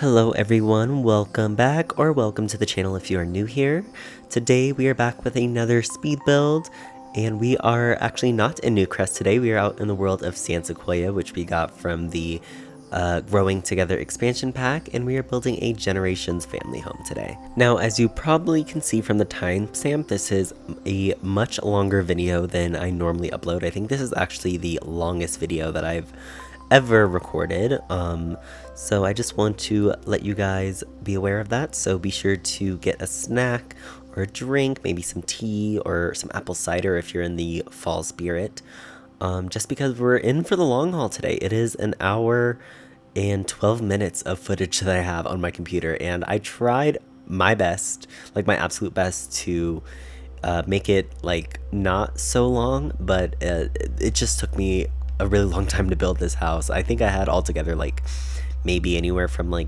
Hello everyone, welcome back or welcome to the channel if you are new here. Today we are back with another speed build and we are actually not in Newcrest today. We are out in the world of sequioa, which we got from the Growing Together expansion pack, and we are building a Generations family home today. Now, as you probably can see from the timestamp, this is a much longer video than I normally upload. I think this is actually the longest video that I've ever recorded. So I just want to let you guys be aware of that. So be sure to get a snack or a drink, maybe some tea or some apple cider if you're in the fall spirit. Just because we're in for the long haul today. It is an hour and 12 minutes of footage that I have on my computer, and I tried my best, like my absolute best, to make it like not so long, but it just took me a really long time to build this house. I think I had altogether like maybe anywhere from like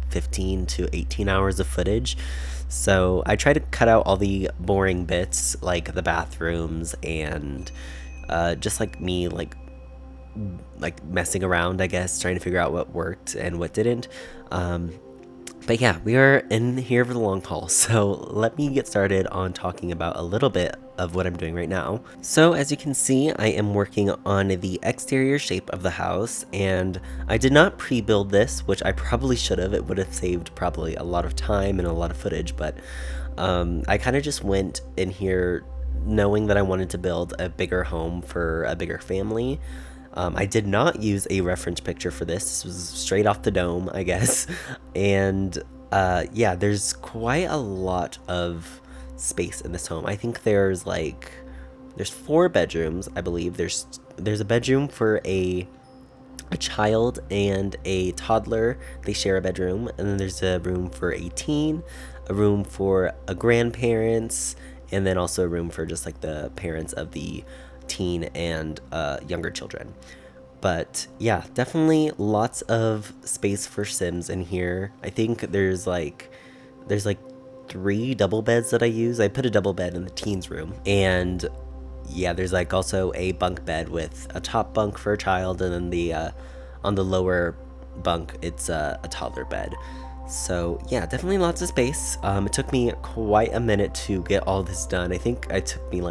15 to 18 hours of footage. So I tried to cut out all the boring bits like the bathrooms and just like me like messing around, I guess, trying to figure out what worked and what didn't. But yeah, we are in here for the long haul, so let me get started on talking about a little bit of what I'm doing right now. So as you can see, I am working on the exterior shape of the house, and I did not pre-build this, which I probably should have. It would have saved probably a lot of time and a lot of footage, but I kind of just went in here knowing that I wanted to build a bigger home for a bigger family. I did not use a reference picture for this. This was straight off the dome, I guess. And yeah, there's quite a lot of space in this home. I think there's 4 bedrooms, I believe. There's a bedroom for a child and a toddler. They share a bedroom. And then there's a room for a teen, a room for a grandparents, and then also a room for just like the parents of the teen and younger children. But yeah, definitely lots of space for Sims in here. I think there's like 3 double beds that I use. I put a double bed in the teens room, and yeah, there's like also a bunk bed with a top bunk for a child, and then the on the lower bunk it's a toddler bed. So yeah, definitely lots of space. It took me quite a minute to get all this done. I think it took me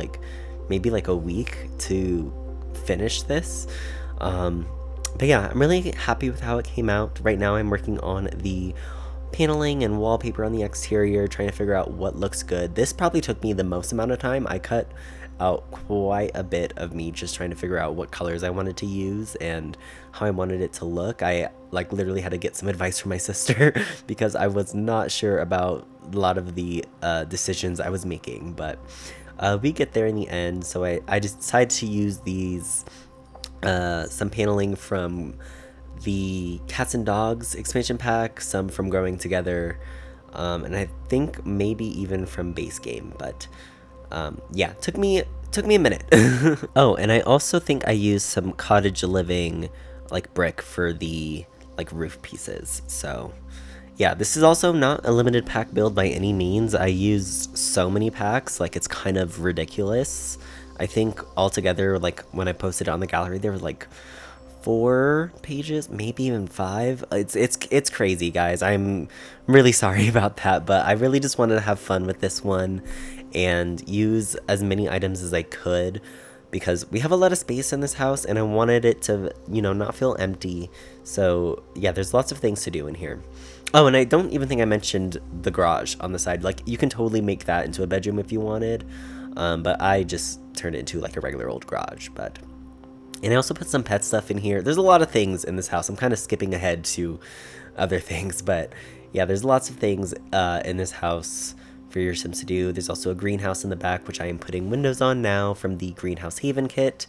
maybe like a week to finish this. But yeah, I'm really happy with how it came out. Right now I'm working on the paneling and wallpaper on the exterior, trying to figure out what looks good. This probably took me the most amount of time. I cut out quite a bit of me just trying to figure out what colors I wanted to use and how I wanted it to look. I like literally had to get some advice from my sister because I was not sure about a lot of the decisions I was making, but we get there in the end. So I decided to use these some paneling from the Cats and Dogs expansion pack, some from Growing Together, and I think maybe even from base game. But yeah, took me a minute. Oh, and I also think I used some cottage living like brick for the like roof pieces. So yeah, this is also not a limited pack build by any means. I used so many packs, like it's kind of ridiculous. I think altogether, like when I posted it on the gallery, there were like 4 pages, maybe even 5. It's crazy, guys. I'm really sorry about that, but I really just wanted to have fun with this one and use as many items as I could because we have a lot of space in this house and I wanted it to, you know, not feel empty. So yeah, there's lots of things to do in here. Oh, and I don't even think I mentioned the garage on the side. Like, you can totally make that into a bedroom if you wanted, but I just turned it into like a regular old garage. And I also put some pet stuff in here. There's a lot of things in this house. I'm kind of skipping ahead to other things, but yeah, there's lots of things in this house for your Sims to do. There's also a greenhouse in the back, which I am putting windows on now from the Greenhouse Haven kit.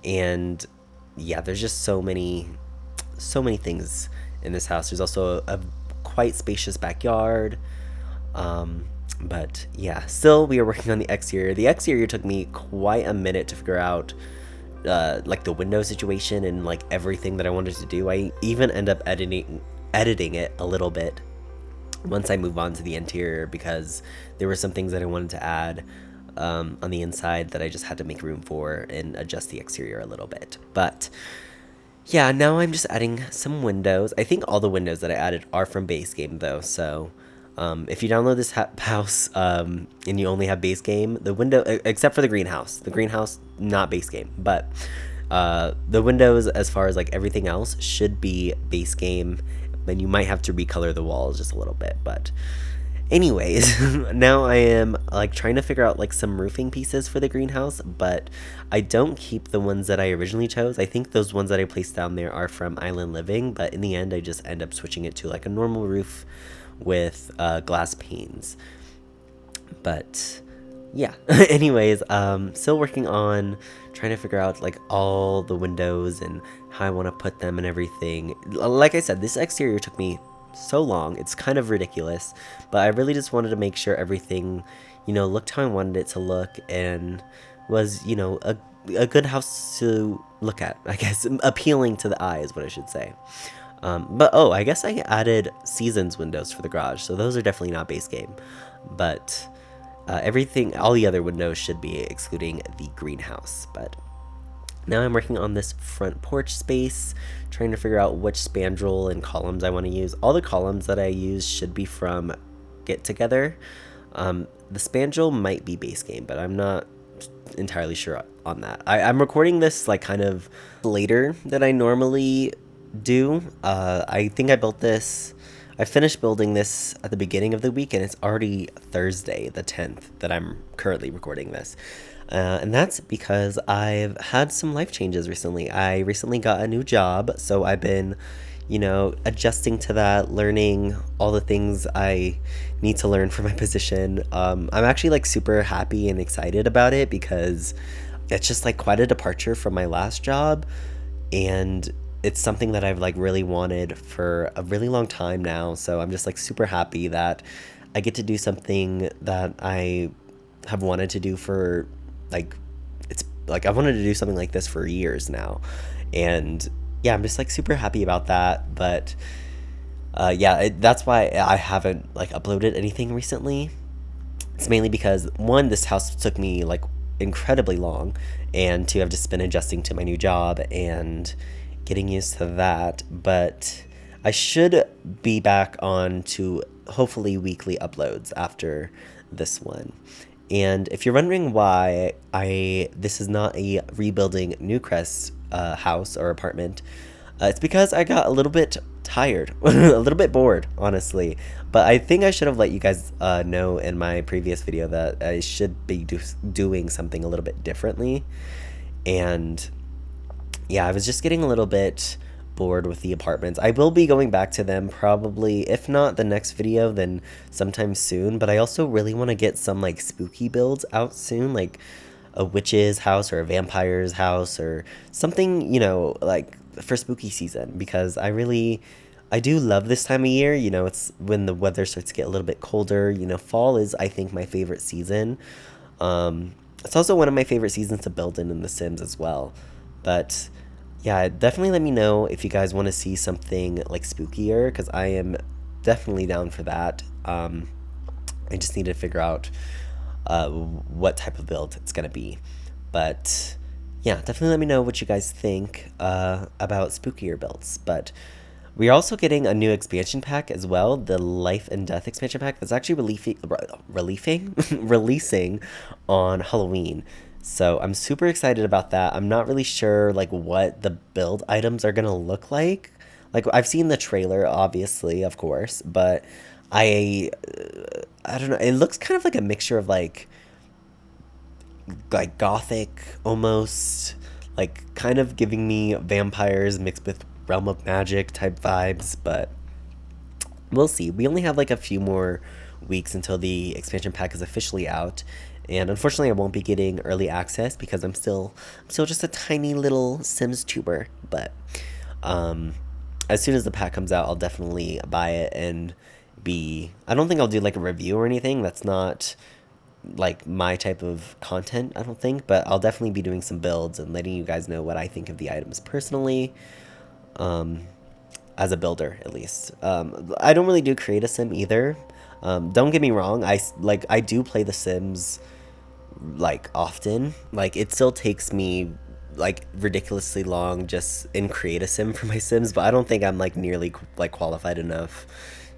And yeah, there's just so many things in this house. There's also a quite spacious backyard. But yeah, still we are working on the exterior. The exterior took me quite a minute to figure out like the window situation and like everything that I wanted to do. I even end up editing it a little bit once I move on to the interior because there were some things that I wanted to add on the inside that I just had to make room for and adjust the exterior a little bit. But Yeah, now I'm just adding some windows. I think all the windows that I added are from base game though, so if you download this house and you only have base game, the window, except for the greenhouse not base game, but the windows as far as like everything else should be base game. Then you might have to recolor the walls just a little bit, but anyways, now I am like trying to figure out like some roofing pieces for the greenhouse, but I don't keep the ones that I originally chose. I think those ones that I placed down there are from Island Living, but in the end I just end up switching it to like a normal roof with glass panes. But yeah, anyways, still working on trying to figure out like all the windows and how I want to put them and everything. Like I said, this exterior took me so long. It's kind of ridiculous, but I really just wanted to make sure everything, looked how I wanted it to look and was, a good house to look at, I guess. Appealing to the eye is what I should say. But oh, I guess I added seasons windows for the garage, so those are definitely not base game. But everything, all the other windows should be, excluding the greenhouse. But now I'm working on this front porch space, trying to figure out which spandrel and columns I want to use. All the columns that I use should be from Get Together. The spandrel might be base game, but I'm not entirely sure on that. I'm recording this like kind of later than I normally do. I think I finished building this at the beginning of the week, and it's already Thursday, the 10th, that I'm currently recording this. And that's because I've had some life changes recently. I recently got a new job, so I've been, adjusting to that, learning all the things I need to learn for my position. I'm actually like super happy and excited about it because it's just like quite a departure from my last job, and it's something that I've like really wanted for a really long time now. So I'm just like super happy that I get to do something that I have wanted to do for like, it's like I've wanted to do something like this for years now. And yeah, I'm just like super happy about that. But yeah, that's why I haven't like uploaded anything recently. It's mainly because one, this house took me like incredibly long, and two, I've just been adjusting to my new job and getting used to that. But I should be back on to hopefully weekly uploads after this one. And if you're wondering why this is not a rebuilding Newcrest house or apartment, it's because I got a little bit tired, a little bit bored, honestly. But I think I should have let you guys know in my previous video that I should be doing something a little bit differently. And yeah, I was just getting a little bit bored with the apartments. I will be going back to them probably, if not the next video, then sometime soon. But I also really want to get some like spooky builds out soon, like a witch's house or a vampire's house or something, like for spooky season, because I do love this time of year. It's when the weather starts to get a little bit colder. Fall is, I think, my favorite season. It's also one of my favorite seasons to build in The Sims as well. But yeah, definitely let me know if you guys want to see something like spookier, because I am definitely down for that. I just need to figure out what type of build it's going to be. But yeah, definitely let me know what you guys think about spookier builds. But we're also getting a new expansion pack as well, the Life and Death expansion pack that's actually releasing on Halloween. So I'm super excited about that. I'm not really sure like what the build items are gonna look like. Like I've seen the trailer, obviously, of course, but I don't know. It looks kind of like a mixture of like gothic almost, like kind of giving me vampires mixed with Realm of Magic type vibes, but we'll see. We only have like a few more weeks until the expansion pack is officially out. And unfortunately, I won't be getting early access because I'm still just a tiny little Sims tuber. But as soon as the pack comes out, I'll definitely buy it and I don't think I'll do like a review or anything. That's not like my type of content, I don't think. But I'll definitely be doing some builds and letting you guys know what I think of the items personally. As a builder, at least. I don't really do create a sim either. Don't get me wrong. I do play The Sims like often. Like it still takes me like ridiculously long just in create a sim for my Sims, but I don't think I'm like nearly like qualified enough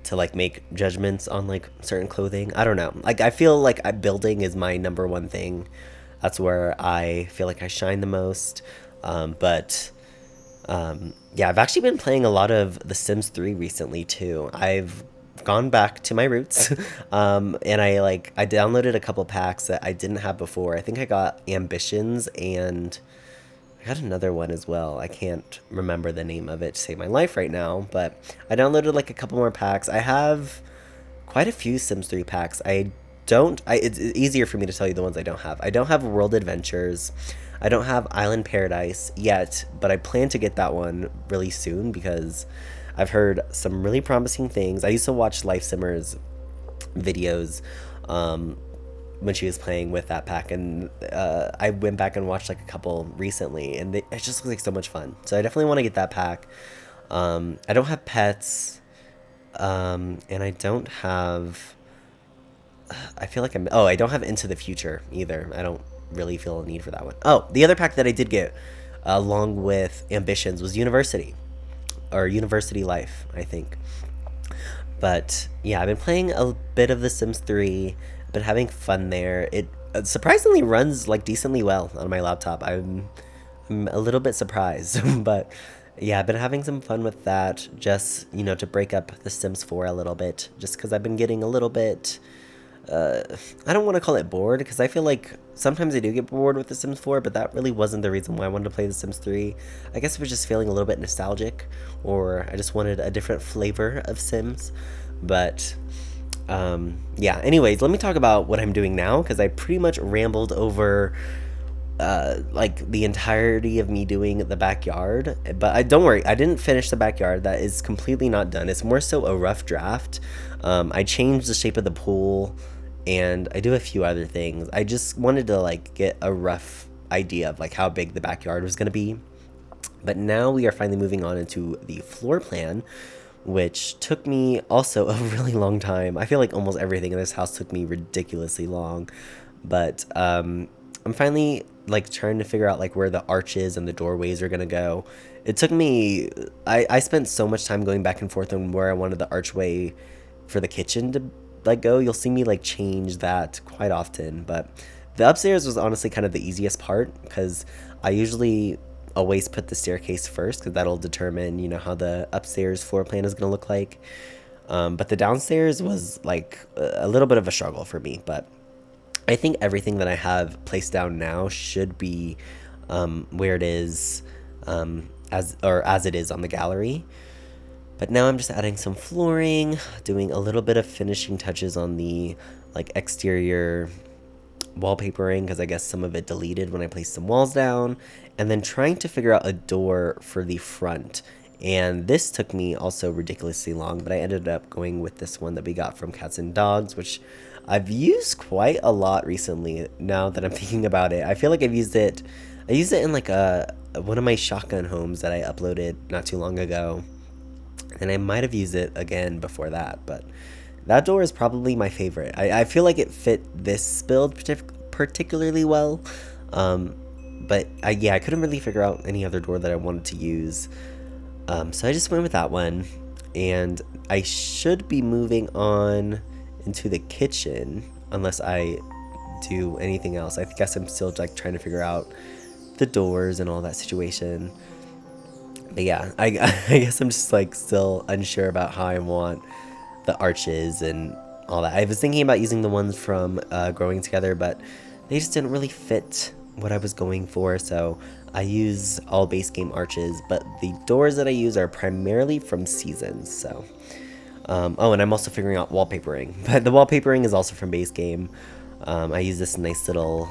to like make judgments on like certain clothing. I don't know. Like I feel like building is my number one thing. That's where I feel like I shine the most. But yeah, I've actually been playing a lot of The Sims 3 recently too. I've gone back to my roots, and I downloaded a couple packs that I didn't have before. I think I got Ambitions, and I got another one as well. I can't remember the name of it to save my life right now, but I downloaded like a couple more packs. I have quite a few Sims 3 packs. It's easier for me to tell you the ones I don't have. I don't have World Adventures. I don't have Island Paradise yet, but I plan to get that one really soon because I've heard some really promising things. I used to watch Life Simmer's videos when she was playing with that pack, and I went back and watched like a couple recently, and it just looks like so much fun. So I definitely want to get that pack. I don't have pets, and I don't have. I feel like I don't have Into the Future either. I don't really feel a need for that one. Oh, the other pack that I did get along with Ambitions was University or University Life, I think. But yeah, I've been playing a bit of The Sims 3. I've been having fun there. It surprisingly runs like decently well on my laptop. I'm a little bit surprised, but yeah, I've been having some fun with that. Just to break up The Sims 4 a little bit, just because I've been getting a little bit. I don't want to call it bored because I feel like sometimes I do get bored with The Sims 4, but that really wasn't the reason why I wanted to play The Sims 3. I guess I was just feeling a little bit nostalgic, or I just wanted a different flavor of Sims. But yeah, anyways, let me talk about what I'm doing now because I pretty much rambled over like the entirety of me doing the backyard, but don't worry, I didn't finish the backyard. That is completely not done. It's more so a rough draft. I changed the shape of the pool, and I do a few other things. I just wanted to like get a rough idea of like how big the backyard was going to be. But now we are finally moving on into the floor plan, which took me also a really long time. I feel like almost everything in this house took me ridiculously long, but I'm finally like trying to figure out like where the arches and the doorways are gonna go. It took me, I spent so much time going back and forth on where I wanted the archway for the kitchen to like go. You'll see me like change that quite often, but the upstairs was honestly kind of the easiest part because I usually always put the staircase first because that'll determine how the upstairs floor plan is going to look like. But the downstairs was like a little bit of a struggle for me, but I think everything that I have placed down now should be where it is as it is on the gallery. But now I'm just adding some flooring, doing a little bit of finishing touches on the like exterior wallpapering because I guess some of it deleted when I placed some walls down, and then trying to figure out a door for the front. And this took me also ridiculously long, but I ended up going with this one that we got from Cats and Dogs, which I've used quite a lot recently now that I'm thinking about it. I feel like I used it in like one of my shotgun homes that I uploaded not too long ago. And I might have used it again before that, but that door is probably my favorite. I feel like it fit this build particularly well, but I couldn't really figure out any other door that I wanted to use. So I just went with that one, and I should be moving on into the kitchen unless I do anything else. I guess I'm still like trying to figure out the doors and all that situation. But yeah, I guess I'm just like still unsure about how I want the arches and all that. I was thinking about using the ones from Growing Together, but they just didn't really fit what I was going for, so I use all base game arches, but the doors that I use are primarily from Seasons. So oh, and I'm also figuring out wallpapering, but the wallpapering is also from base game. I use this nice little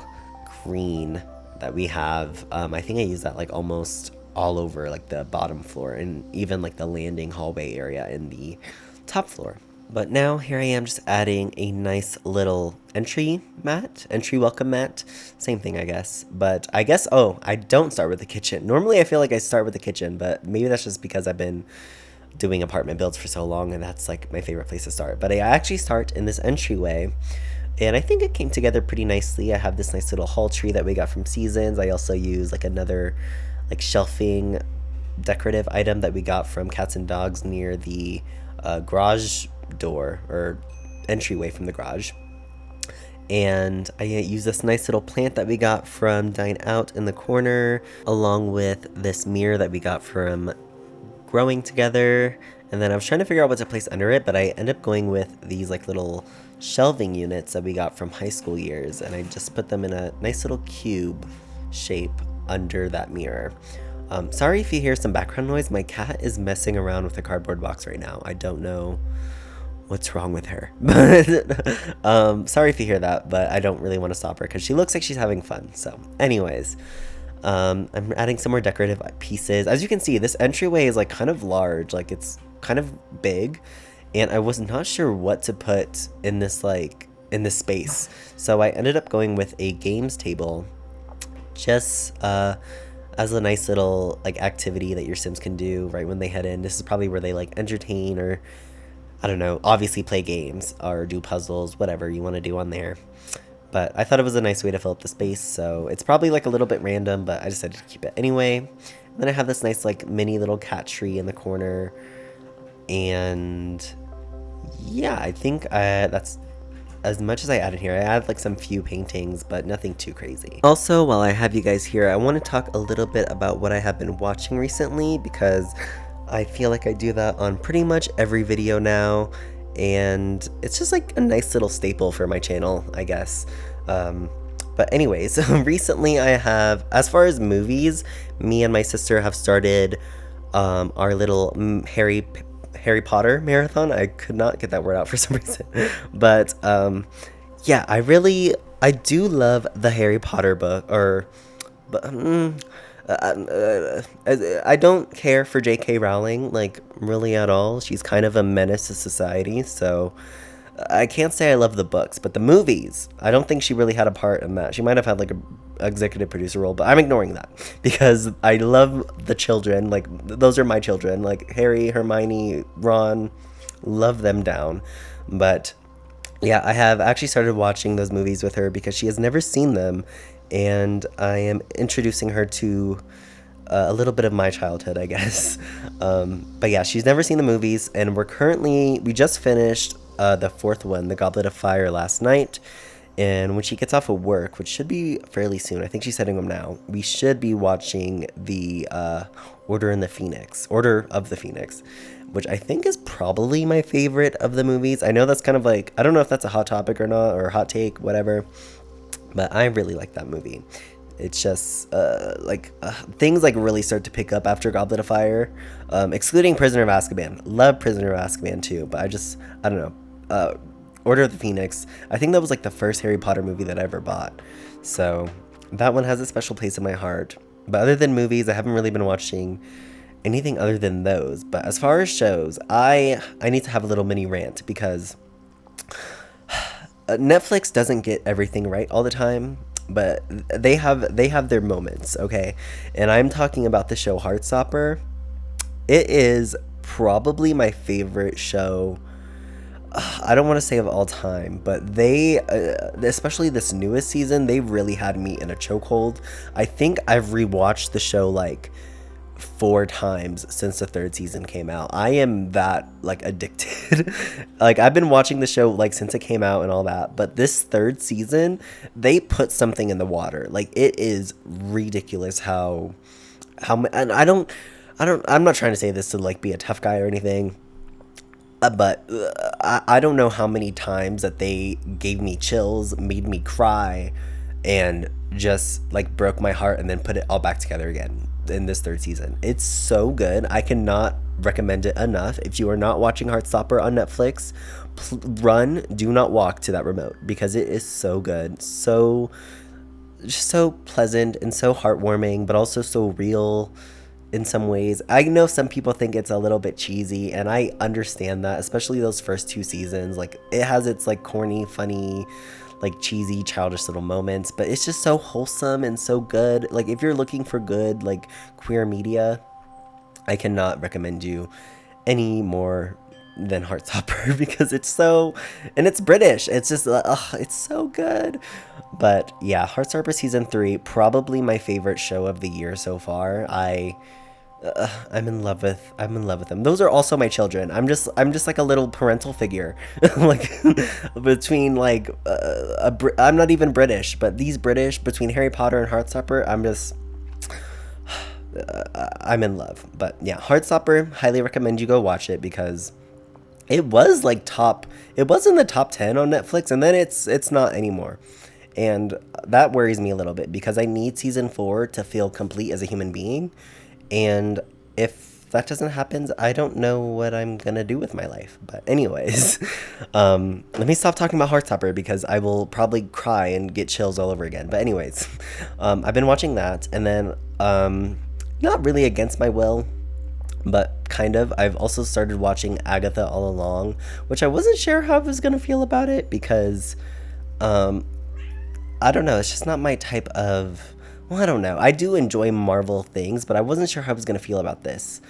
green that we have. I think I use that like almost all over like the bottom floor and even like the landing hallway area in the top floor. But now here I am just adding a nice little entry welcome mat. Same thing, I guess. But I guess, I don't start with the kitchen. Normally I feel like I start with the kitchen, but maybe that's just because I've been doing apartment builds for so long and that's like my favorite place to start. But I actually start in this entryway And I think it came together pretty nicely. I have this nice little hall tree that we got from Seasons. I also use like another like shelving decorative item that we got from Cats and Dogs near the garage door or entryway from the garage. And I use this nice little plant that we got from Dine Out in the corner, along with this mirror that we got from Growing Together. And then I was trying to figure out what to place under it, but I ended up going with these like little shelving units that we got from high school years, and I just put them in a nice little cube shape under that mirror. Sorry if you hear some background noise. My cat is messing around with a cardboard box right now. I don't know what's wrong with her, but sorry if you hear that, but I don't really want to stop her because she looks like she's having fun. So anyways, I'm adding some more decorative pieces. As you can see, this entryway is like kind of large, like it's kind of big, and I was not sure what to put in this space. So I ended up going with a games table, just as a nice little like activity that your Sims can do right when they head in. This is probably where they like entertain, or I don't know, obviously play games or do puzzles, whatever you want to do on there. But I thought it was a nice way to fill up the space, so it's probably like a little bit random, but I decided to keep it anyway. And then I have this nice like mini little cat tree in the corner, and yeah, I think that's as much as I added here. I added like some few paintings, but nothing too crazy. Also, while I have you guys here, I want to talk a little bit about what I have been watching recently, because I feel like I do that on pretty much every video now, and it's just like a nice little staple for my channel, I guess. But anyways, recently I have, as far as movies, me and my sister have started our little Harry Potter marathon. I could not get that word out for some reason. But yeah, I do love the Harry Potter book, but I don't care for J.K. Rowling, like, really at all. She's kind of a menace to society, so I can't say I love the books. But the movies, I don't think she really had a part in that. She might have had, like, a executive producer role, but I'm ignoring that because I love the children. Like, those are my children. Like, Harry, Hermione, Ron, love them down. But yeah, I have actually started watching those movies with her because she has never seen them, and I am introducing her to a little bit of my childhood, I guess. But yeah, she's never seen the movies, and we just finished the fourth one, The Goblet of Fire, last night. And when she gets off of work, which should be fairly soon, I think she's heading home now, we should be watching the Order of the Phoenix, which I think is probably my favorite of the movies. I know that's kind of like, I don't know if that's a hot topic or not, or a hot take, whatever, but I really like that movie. It's just things like really start to pick up after Goblet of Fire, excluding Prisoner of Azkaban. Love Prisoner of Azkaban too, but I don't know. Order of the Phoenix, I think that was like the first Harry Potter movie that I ever bought, so that one has a special place in my heart. But other than movies, I haven't really been watching anything other than those. But as far as shows, I need to have a little mini rant, because Netflix doesn't get everything right all the time, but they have their moments, okay? And I'm talking about the show Heartstopper. It is probably my favorite show. I don't want to say of all time, but they, especially this newest season, they really had me in a chokehold. I think I've rewatched the show like 4 times since the 3rd season came out. I am that like addicted. Like, I've been watching the show like since it came out and all that, but this 3rd season, they put something in the water. Like, it is ridiculous how and I'm not trying to say this to like be a tough guy or anything. But I don't know how many times that they gave me chills, made me cry, and just like broke my heart, and then put it all back together again in this 3rd season. It's so good. I cannot recommend it enough. If you are not watching Heartstopper on Netflix, do not walk to that remote, because it is so good. Just so pleasant and so heartwarming, but also so real in some ways. I know some people think it's a little bit cheesy, and I understand that, especially those first 2 seasons. Like, it has its like corny, funny, like cheesy, childish little moments, but it's just so wholesome and so good. Like, if you're looking for good like queer media, I cannot recommend you any more than Heartstopper because it's so, and it's British. It's just, it's so good. But yeah, Heartstopper season 3, probably my favorite show of the year so far. I'm in love with them. Those are also my children. I'm just like a little parental figure, like between like I'm not even British, but these British between Harry Potter and Heartstopper, I'm in love. But yeah, Heartstopper, highly recommend you go watch it because it was like it was in the top 10 on Netflix, and then it's not anymore. And that worries me a little bit because I need season 4 to feel complete as a human being. And if that doesn't happen, I don't know what I'm going to do with my life. But anyways, let me stop talking about Heartstopper because I will probably cry and get chills all over again. But anyways, I've been watching that, and then not really against my will, but kind of. I've also started watching Agatha All Along, which I wasn't sure how I was going to feel about it because I don't know. It's just not my type of. Well, I don't know. I do enjoy Marvel things, but I wasn't sure how I was going to feel about this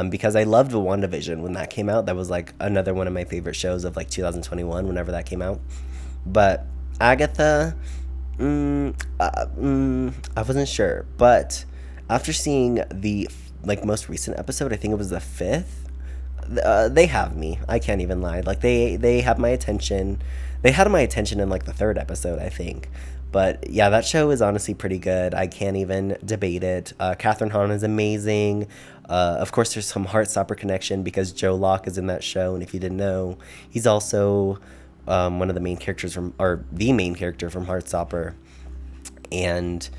because I loved WandaVision when that came out. That was like another one of my favorite shows of like 2021, whenever that came out. But Agatha, I wasn't sure. But after seeing the like most recent episode, I think it was the 5th. They have me. I can't even lie. Like they have my attention. They had my attention in like the 3rd episode, I think. But yeah, that show is honestly pretty good. I can't even debate it. Catherine Hahn is amazing. Of course, there's some Heartstopper connection because Joe Locke is in that show, and if you didn't know, he's also one of the main characters or the main character from Heartstopper. And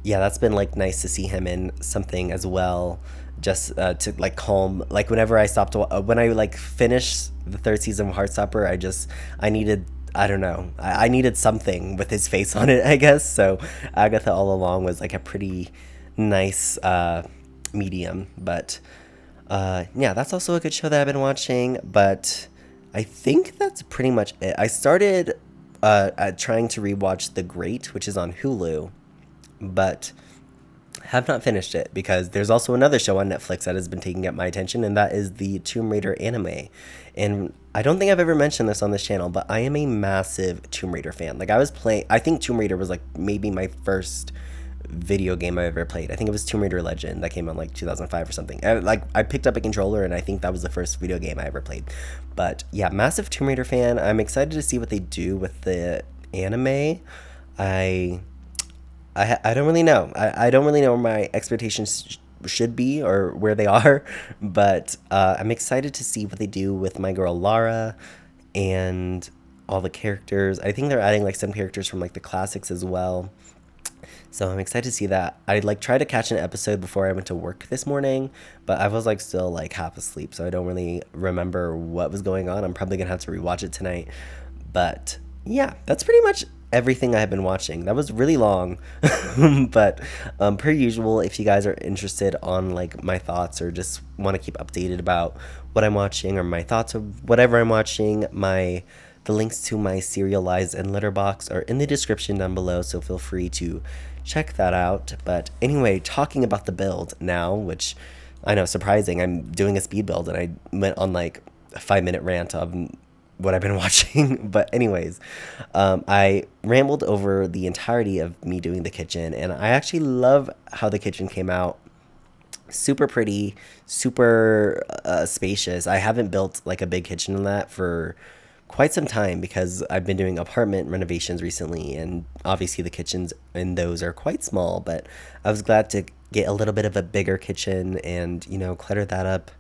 yeah, that's been like nice to see him in something as well, just to like calm. Like whenever I stopped, when I like finished the 3rd season of Heartstopper, I needed. I don't know. I needed something with his face on it, I guess. So Agatha All Along was like a pretty nice medium. But yeah, that's also a good show that I've been watching. But I think that's pretty much it. I started trying to rewatch The Great, which is on Hulu, but have not finished it because there's also another show on Netflix that has been taking up my attention, and that is the Tomb Raider anime. And I don't think I've ever mentioned this on this channel, but I am a massive Tomb Raider fan. Like I think Tomb Raider was like maybe my first video game I ever played. I think it was Tomb Raider Legend that came out like 2005 or something. I picked up a controller, and I think that was the first video game I ever played. But yeah, massive Tomb Raider fan. I'm excited to see what they do with the anime. I don't really know. I don't really know where my expectations should be or where they are, but I'm excited to see what they do with my girl Lara and all the characters. I think they're adding like some characters from like the classics as well. So I'm excited to see that. I like tried to catch an episode before I went to work this morning, but I was like still like half asleep, so I don't really remember what was going on. I'm probably gonna have to rewatch it tonight. But yeah, that's pretty much everything I have been watching. That was really long, but per usual, if you guys are interested on like my thoughts or just want to keep updated about what I'm watching or my thoughts of whatever I'm watching, the links to my serialized and letterbox are in the description down below, so feel free to check that out. But anyway, talking about the build now, which I know surprising, I'm doing a speed build and I went on like a 5-minute rant of what I've been watching. But anyways, I rambled over the entirety of me doing the kitchen, and I actually love how the kitchen came out. Super pretty, super spacious. I haven't built like a big kitchen in that for quite some time because I've been doing apartment renovations recently, and obviously the kitchens in those are quite small, but I was glad to get a little bit of a bigger kitchen and, you know, clutter that up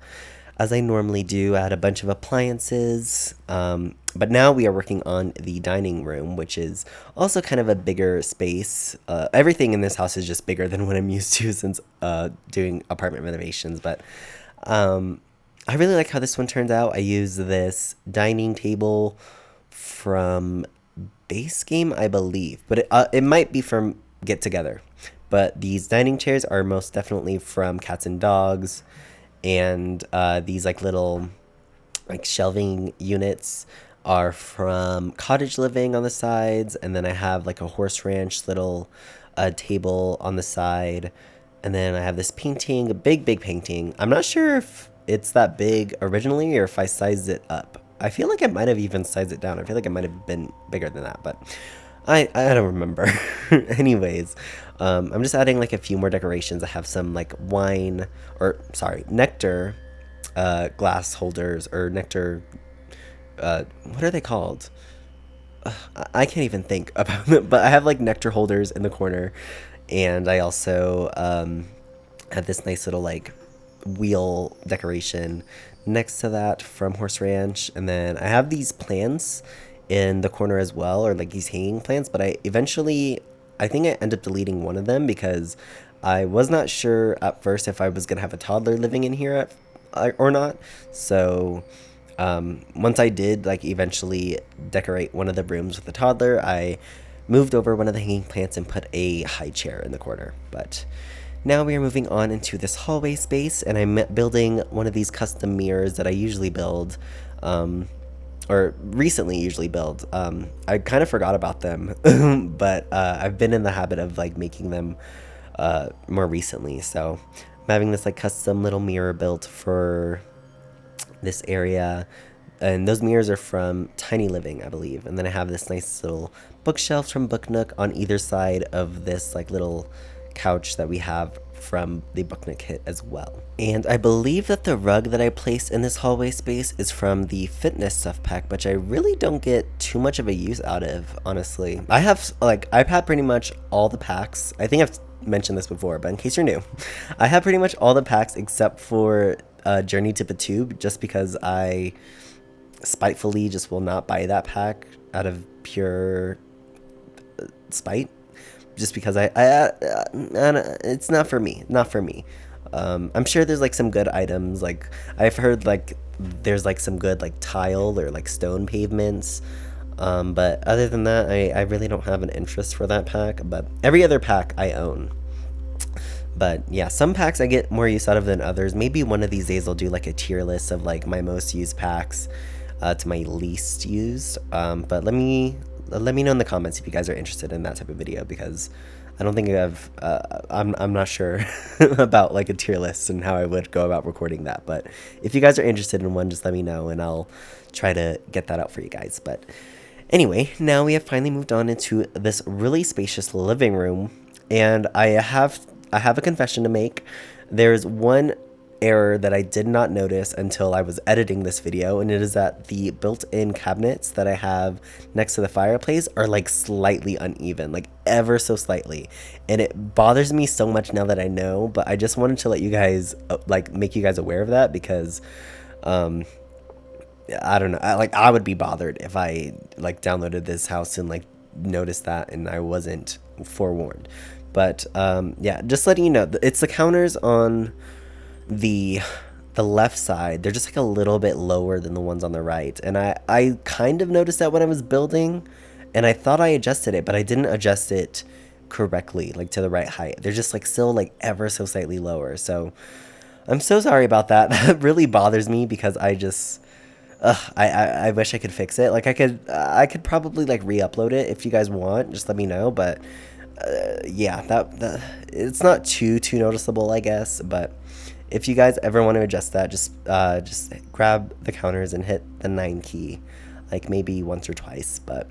as I normally do. Add a bunch of appliances, but now we are working on the dining room, which is also kind of a bigger space. Everything in this house is just bigger than what I'm used to since doing apartment renovations, but I really like how this one turned out. I used this dining table from Base Game, I believe, but it might be from Get Together. But these dining chairs are most definitely from Cats and Dogs, and these like little like shelving units are from Cottage Living on the sides, and then I have like a Horse Ranch little table on the side. And then I have this painting, a big painting. I'm not sure if it's that big originally, or if I sized it up. I feel like I might have even sized it down. I feel like it might have been bigger than that, but I don't remember. Anyways, I'm just adding like a few more decorations. I have some like wine, or sorry, nectar glass holders, or nectar, what are they called? I can't even think about them, but I have like nectar holders in the corner, and I also have this nice little like wheel decoration next to that from Horse Ranch, and then I have these plants in the corner as well, or like these hanging plants, but I think I ended up deleting one of them because I was not sure at first if I was gonna have a toddler living in here or not. So once I did like eventually decorate one of the rooms with the toddler, I moved over one of the hanging plants and put a high chair in the corner. But now we are moving on into this hallway space, and I'm building one of these custom mirrors that I usually build, or recently usually build. I kind of forgot about them, but I've been in the habit of like making them more recently. So I'm having this like custom little mirror built for this area, and those mirrors are from Tiny Living, I believe. And then I have this nice little bookshelf from Book Nook on either side of this like little couch that we have from the Book Nook kit as well. And I believe that the rug that I placed in this hallway space is from the fitness stuff pack, which I really don't get too much of a use out of, honestly. I've had pretty much all the packs. I think I've mentioned this before, but in case you're new, I have pretty much all the packs except for Journey to Batube, just because I spitefully just will not buy that pack out of pure spite, just because it's not for me, I'm sure there's like some good items, like I've heard like there's like some good like tile or like stone pavements, but other than that, I really don't have an interest for that pack. But every other pack I own. But yeah, some packs I get more use out of than others. Maybe one of these days I'll do like a tier list of like my most used packs to my least used. But let me know in the comments if you guys are interested in that type of video, because I don't think I'm not sure about like a tier list and how I would go about recording that. But if you guys are interested in one, just let me know and I'll try to get that out for you guys. But anyway, now we have finally moved on into this really spacious living room, and I have a confession to make. There's one error that I did not notice until I was editing this video, and it is that the built-in cabinets that I have next to the fireplace are like slightly uneven, like ever so slightly, and it bothers me so much now that I know. But I just wanted to let you guys like make you guys aware of that, because I don't know, I would be bothered if I like downloaded this house and like noticed that and I wasn't forewarned. But yeah, just letting you know, it's the counters on the left side. They're just like a little bit lower than the ones on the right, and I kind of noticed that when I was building, and I thought I adjusted it, but I didn't adjust it correctly, like to the right height. They're just like still like ever so slightly lower. So I'm so sorry about that. That really bothers me, because I just I wish I could fix it. Like I could probably like re-upload it if you guys want. Just let me know. But yeah, that it's not too noticeable, I guess. But if you guys ever want to adjust that, just grab the counters and hit the 9 key, like maybe once or twice. But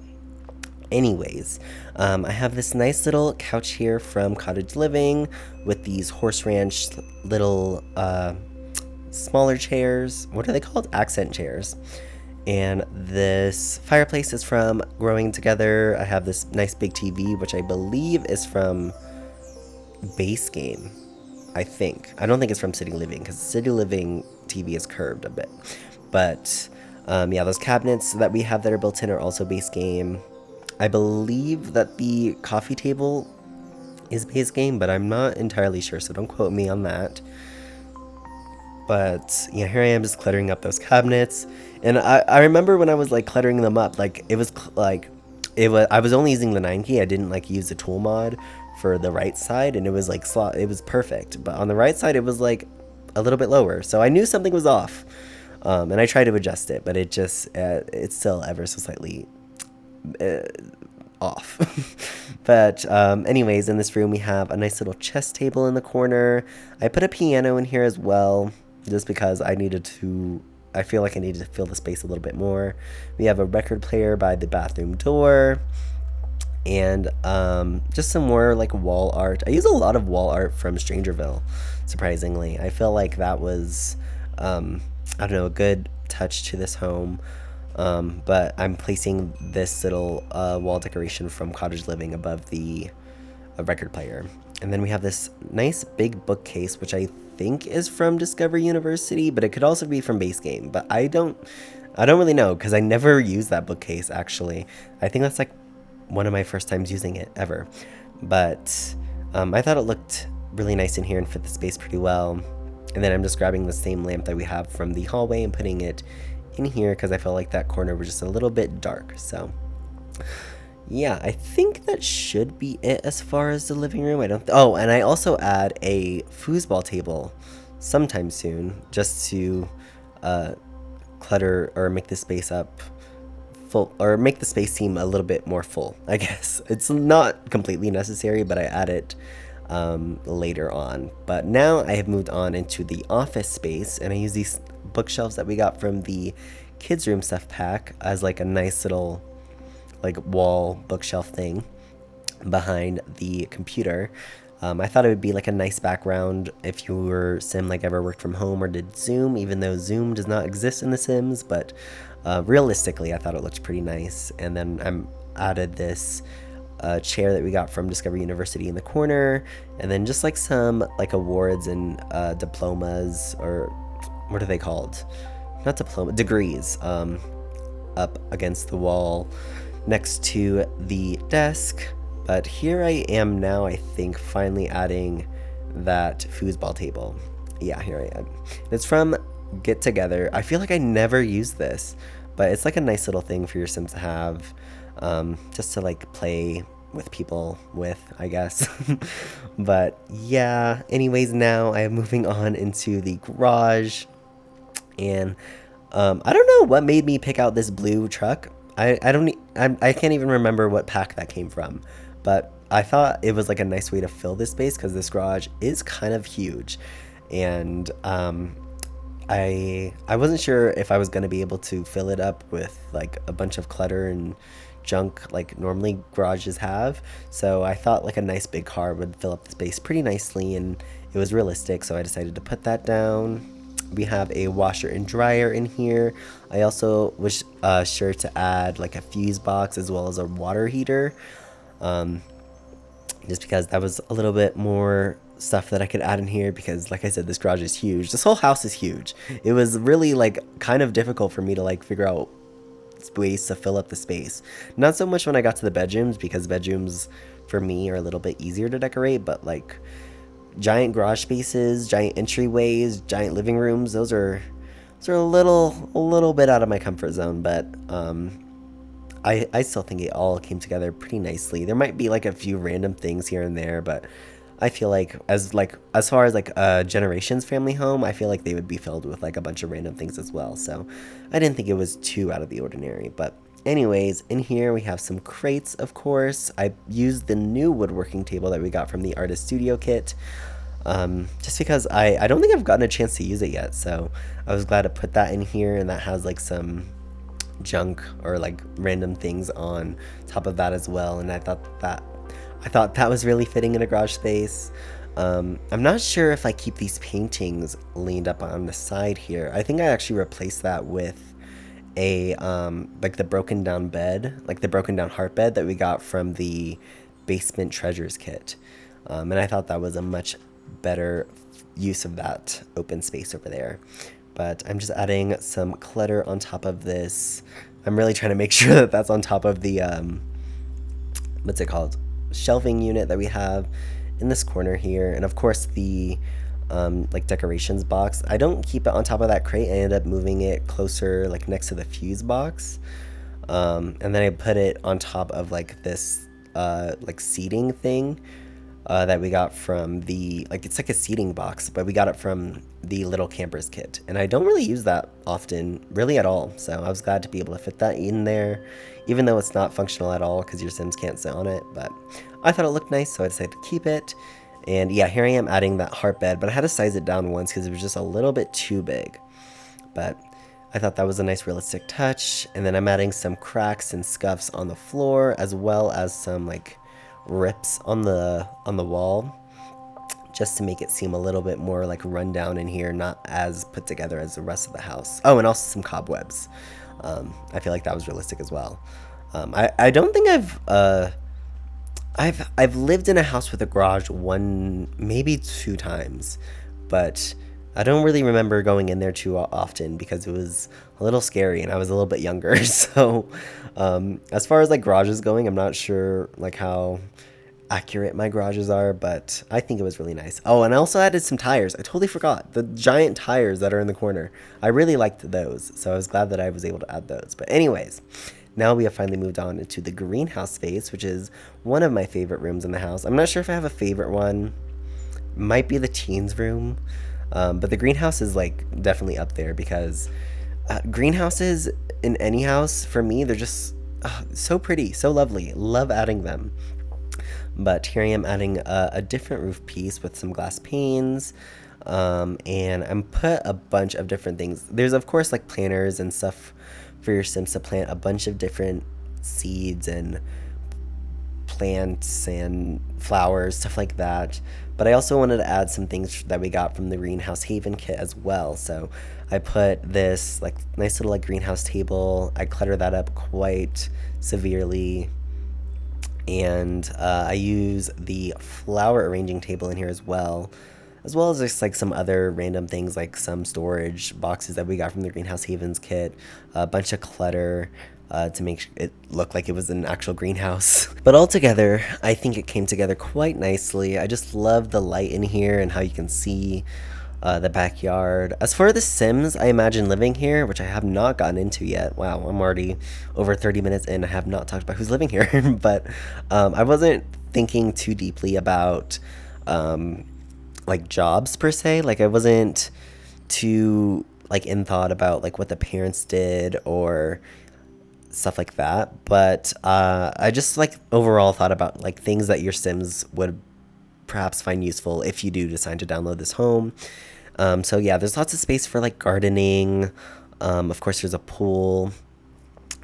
anyways, I have this nice little couch here from Cottage Living with these Horse Ranch little smaller chairs. What are they called? Accent chairs. And this fireplace is from Growing Together. I have this nice big TV, which I believe is from Base Game, I think. I don't think it's from City Living, because City Living TV is curved a bit. But yeah, those cabinets that we have that are built in are also Base Game. I believe that the coffee table is Base Game, but I'm not entirely sure, so don't quote me on that. But yeah, here I am just cluttering up those cabinets. And I remember when I was like cluttering them up, like I was only using the 9 key. I didn't like use the tool mod for the right side, and it was like it was perfect. But on the right side, it was like a little bit lower. So I knew something was off. And I tried to adjust it, but it just it's still ever so slightly off. But anyways, in this room we have a nice little chess table in the corner. I put a piano in here as well. just because I feel like I needed to fill the space a little bit more. We have a record player by the bathroom door, and just some more like wall art. I use a lot of wall art from Strangerville, surprisingly. I feel like that was, I don't know, a good touch to this home. But I'm placing this little wall decoration from Cottage Living above the record player. And then we have this nice big bookcase, which I think is from Discovery University, but it could also be from Base Game. But I don't really know because I never used that bookcase actually. I think that's like one of my first times using it ever. But I thought it looked really nice in here and fit the space pretty well. And then I'm just grabbing the same lamp that we have from the hallway and putting it in here because I felt like that corner was just a little bit dark. So yeah, I think that should be it as far as the living room. Oh, and I also add a foosball table sometime soon just to clutter or make the space up full, or make the space seem a little bit more full, I guess. It's not completely necessary, but I add it later on. But now I have moved on into the office space, and I use these bookshelves that we got from the kids room stuff pack as like a nice little like wall bookshelf thing behind the computer. I thought it would be like a nice background if you were sim like ever worked from home or did Zoom, even though Zoom does not exist in The Sims, but realistically I thought it looked pretty nice. And then I added this chair that we got from Discovery University in the corner, and then just like some like awards and diplomas, or what are they called? Not diploma, degrees, up against the wall next to the desk. But here I am now, I think, finally adding that foosball table. Yeah, here I am. It's from Get Together. I feel like I never used this, but it's like a nice little thing for your Sims to have, just to like play with people with, I guess. But yeah, anyways, now I am moving on into the garage, and I don't know what made me pick out this blue truck. I can't even remember what pack that came from, but I thought it was like a nice way to fill this space because this garage is kind of huge, and I wasn't sure if I was going to be able to fill it up with like a bunch of clutter and junk like normally garages have. So I thought like a nice big car would fill up the space pretty nicely, and it was realistic, so I decided to put that down. We have a washer and dryer in here. I also was sure to add like a fuse box as well as a water heater, just because that was a little bit more stuff that I could add in here, because like I said, this garage is huge. This whole house is huge. It was really like kind of difficult for me to like figure out ways to fill up the space. Not so much when I got to the bedrooms, because bedrooms for me are a little bit easier to decorate, but like giant garage spaces, giant entryways, giant living rooms, those are a little bit out of my comfort zone. But I still think it all came together pretty nicely. There might be like a few random things here and there, but I feel like as far as like a Generations family home, I feel like they would be filled with like a bunch of random things as well. So I didn't think it was too out of the ordinary. But anyways, in here we have some crates, of course. I used the new woodworking table that we got from the Artist Studio kit, just because I don't think I've gotten a chance to use it yet. So I was glad to put that in here, and that has like some junk or like random things on top of that as well. And I thought that was really fitting in a garage space. I'm not sure if I keep these paintings leaned up on the side here. I think I actually replaced that with a like the broken down bed, like the broken down heart bed that we got from the Basement Treasures kit. And I thought that was a much better use of that open space over there. But I'm just adding some clutter on top of this. I'm really trying to make sure that that's on top of the what's it called, shelving unit that we have in this corner here. And of course the like decorations box, I don't keep it on top of that crate. I end up moving it closer, like next to the fuse box, and then I put it on top of like this like seating thing that we got from the, like, it's like a seating box, but we got it from the Little Campers kit, and I don't really use that often, really at all. So I was glad to be able to fit that in there, even though it's not functional at all because your Sims can't sit on it. But I thought it looked nice, so I decided to keep it. And yeah, here I am adding that heart bed, but I had to size it down once because it was just a little bit too big. But I thought that was a nice realistic touch. And then I'm adding some cracks and scuffs on the floor, as well as some like rips on the wall, just to make it seem a little bit more like run down in here, not as put together as the rest of the house. Oh, and also some cobwebs. I feel like that was realistic as well. I don't think I've lived in a house with a garage one, maybe two times, but I don't really remember going in there too often because it was a little scary and I was a little bit younger. So, as far as like garages going, I'm not sure like how accurate my garages are, but I think it was really nice. Oh, and I also added some tires. I totally forgot the giant tires that are in the corner. I really liked those, so I was glad that I was able to add those. But anyways, now we have finally moved on into the greenhouse space, which is one of my favorite rooms in the house. I'm not sure if I have a favorite one. Might be the teens room, but the greenhouse is like definitely up there because greenhouses in any house for me, they're just so pretty, so lovely. Love adding them. But here I am adding a different roof piece with some glass panes. And I'm put a bunch of different things. There's of course like planters and stuff for your Sims to plant a bunch of different seeds and plants and flowers, stuff like that. But I also wanted to add some things that we got from the Greenhouse Haven kit as well. So I put this like nice little like greenhouse table. I cluttered that up quite severely. And I use the flower arranging table in here as well as just like some other random things like some storage boxes that we got from the Greenhouse Havens kit, a bunch of clutter to make it look like it was an actual greenhouse. But altogether, I think it came together quite nicely. I just love the light in here and how you can see the backyard. As for the Sims, I imagine living here, which I have not gotten into yet. Wow, I'm already over 30 minutes in. I have not talked about who's living here, but I wasn't thinking too deeply about like jobs per se. Like I wasn't too like in thought about like what the parents did or stuff like that. But I just like overall thought about like things that your Sims would perhaps find useful if you do decide to download this home. So yeah, there's lots of space for like gardening. Of course, there's a pool.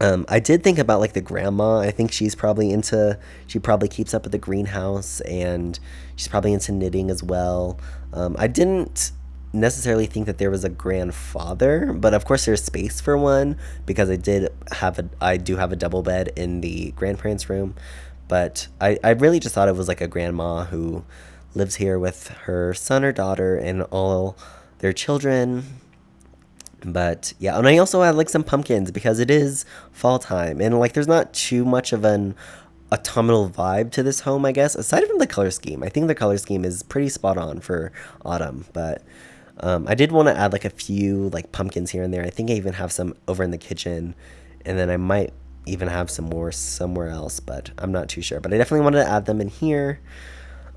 I did think about like the grandma. I think she probably keeps up with the greenhouse and she's probably into knitting as well. I didn't necessarily think that there was a grandfather, but of course there's space for one because I do have a double bed in the grandparents' room. But I really just thought it was like a grandma who lives here with her son or daughter and all their children. But yeah, and I also had like some pumpkins because it is fall time and like there's not too much of an autumnal vibe to this home, I guess, aside from the color scheme. I think the color scheme is pretty spot on for autumn, but I did want to add like a few like pumpkins here and there. I think I even have some over in the kitchen, and then I might even have some more somewhere else, but I'm not too sure. But I definitely wanted to add them in here.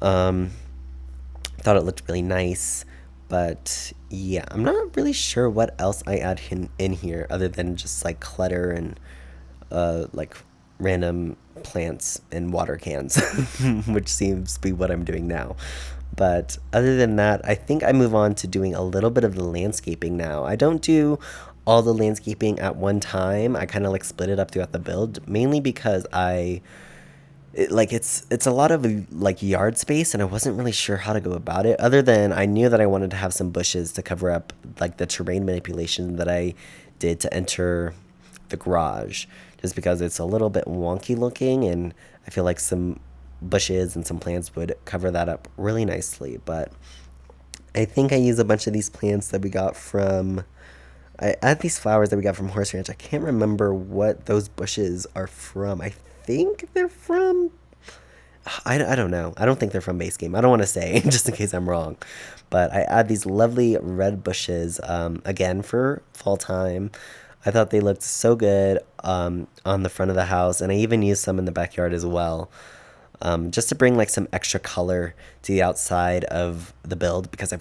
Thought it looked really nice, but yeah, I'm not really sure what else I add in here other than just like clutter and like random plants and water cans, which seems to be what I'm doing now. But other than that, I think I move on to doing a little bit of the landscaping now. I don't do all the landscaping at one time. I kind of like split it up throughout the build, mainly because it's a lot of like yard space and I wasn't really sure how to go about it, other than I knew that I wanted to have some bushes to cover up like the terrain manipulation that I did to enter the garage, just because it's a little bit wonky looking and I feel like some bushes and some plants would cover that up really nicely. But I think I use a bunch of these plants that we got from I add these flowers that we got from Horse Ranch. I can't remember what those bushes are from. I think they're from I don't know. I don't think they're from base game. I don't want to say just in case I'm wrong. But I add these lovely red bushes again for fall time. I thought they looked so good on the front of the house, and I even used some in the backyard as well, just to bring like some extra color to the outside of the build. Because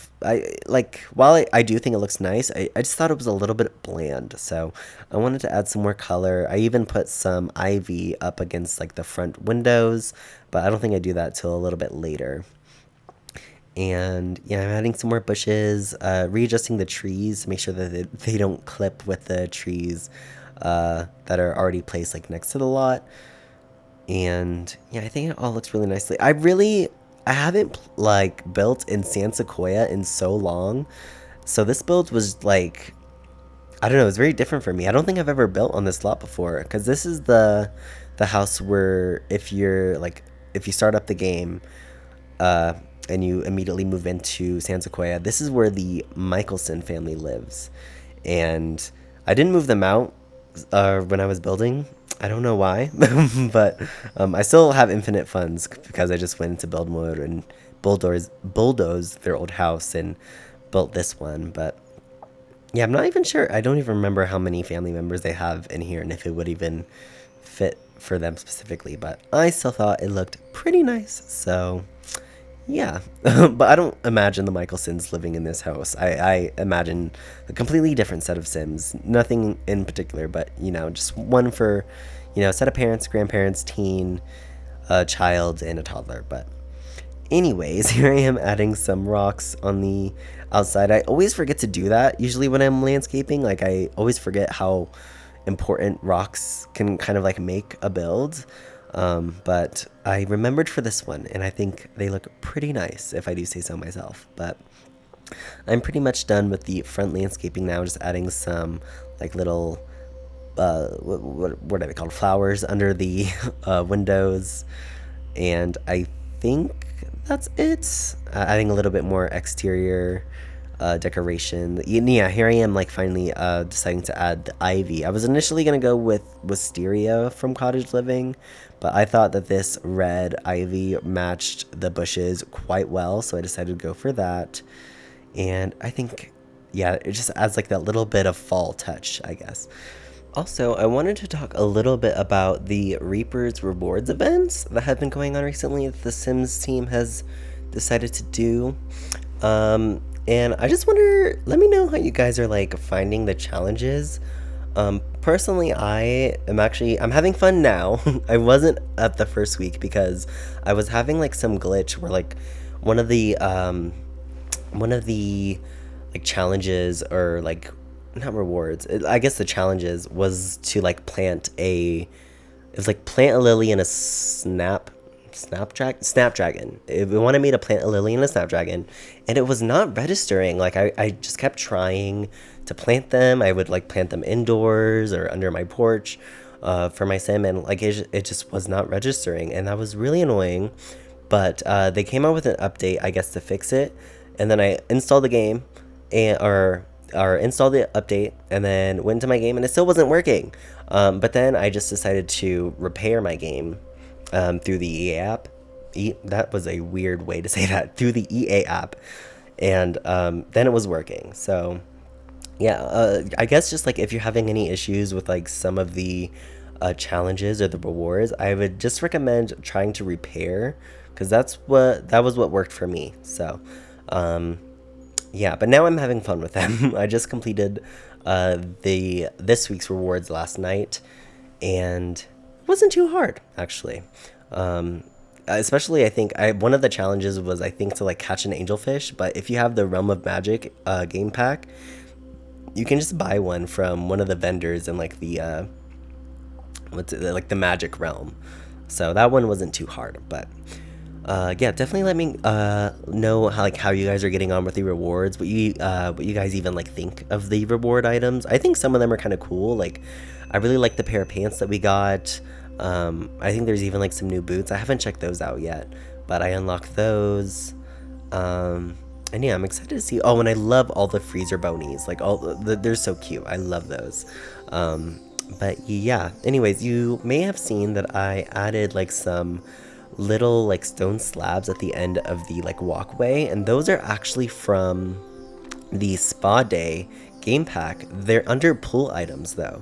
while I do think it looks nice, I just thought it was a little bit bland. So I wanted to add some more color. I even put some ivy up against like the front windows, but I don't think I do that till a little bit later. And yeah, I'm adding some more bushes, readjusting the trees to make sure that they don't clip with the trees that are already placed like next to the lot. And yeah, I think it all looks really nicely. I haven't like built in San Sequoia in so long. So this build was like, I don't know, it's very different for me. I don't think I've ever built on this lot before, because this is the house where if you start up the game, uh, and you immediately move into San Sequoia, this is where the Michelson family lives. And I didn't move them out when I was building. I don't know why, but I still have infinite funds because I just went into build mode and bulldoze their old house and built this one. But yeah, I'm not even sure. I don't even remember how many family members they have in here and if it would even fit for them specifically. But I still thought it looked pretty nice. So yeah, but I don't imagine the Michelsons living in this house. I imagine a completely different set of Sims. Nothing in particular, but, just one for, set of parents, grandparents, teen, a child, and a toddler. But anyways, here I am adding some rocks on the outside. I always forget to do that, usually when I'm landscaping. Like, I always forget how important rocks can kind of, like, make a build. But I remembered for this one, and I think they look pretty nice, if I do say so myself. But I'm pretty much done with the front landscaping now, just adding some, like, little, what are they called, flowers under the windows, and I think that's it. Adding a little bit more exterior decoration. Yeah, here I am, like, finally deciding to add the ivy. I was initially gonna go with wisteria from Cottage Living, but I thought that this red ivy matched the bushes quite well, so I decided to go for that. And I think, yeah, it just adds like that little bit of fall touch, I guess. Also, I wanted to talk a little bit about the Reaper's Rewards events that have been going on recently that the Sims team has decided to do. And I just wonder, let me know how you guys are like finding the challenges. Personally, I'm having fun now. I wasn't at the first week because I was having like some glitch where like one of the like challenges, or like not rewards, I guess the challenges was to like plant a lily in a snapdragon. It wanted me to plant a lily and a snapdragon, and it was not registering. Like I just kept trying to plant them. I would like plant them indoors or under my porch for my sim, and like it just was not registering, and that was really annoying. But they came out with an update, I guess, to fix it, and then I installed the game or installed the update, and then went into my game, and it still wasn't working. But then I just decided to repair my game through the EA app. That was a weird way to say that. Through the EA app. And then it was working. So, yeah, I guess just like if you're having any issues with like some of the challenges or the rewards, I would just recommend trying to repair, because that was what worked for me. So, yeah, but now I'm having fun with them. I just completed this week's rewards last night, and it wasn't too hard, actually. Especially, I think one of the challenges was, I think, to like catch an angelfish. But if you have the Realm of Magic game pack, you can just buy one from one of the vendors in like the like the Magic Realm. So that one wasn't too hard, but. Yeah, definitely let me know how you guys are getting on with the rewards. What you guys even like think of the reward items. I think some of them are kind of cool. Like, I really like the pair of pants that we got. I think there's even like some new boots. I haven't checked those out yet, but I unlocked those. And yeah, I'm excited to see. Oh, and I love all the freezer bonies. Like they're so cute. I love those. But yeah. Anyways, you may have seen that I added like some little like stone slabs at the end of the like walkway, and those are actually from the Spa Day game pack. They're under pool items though,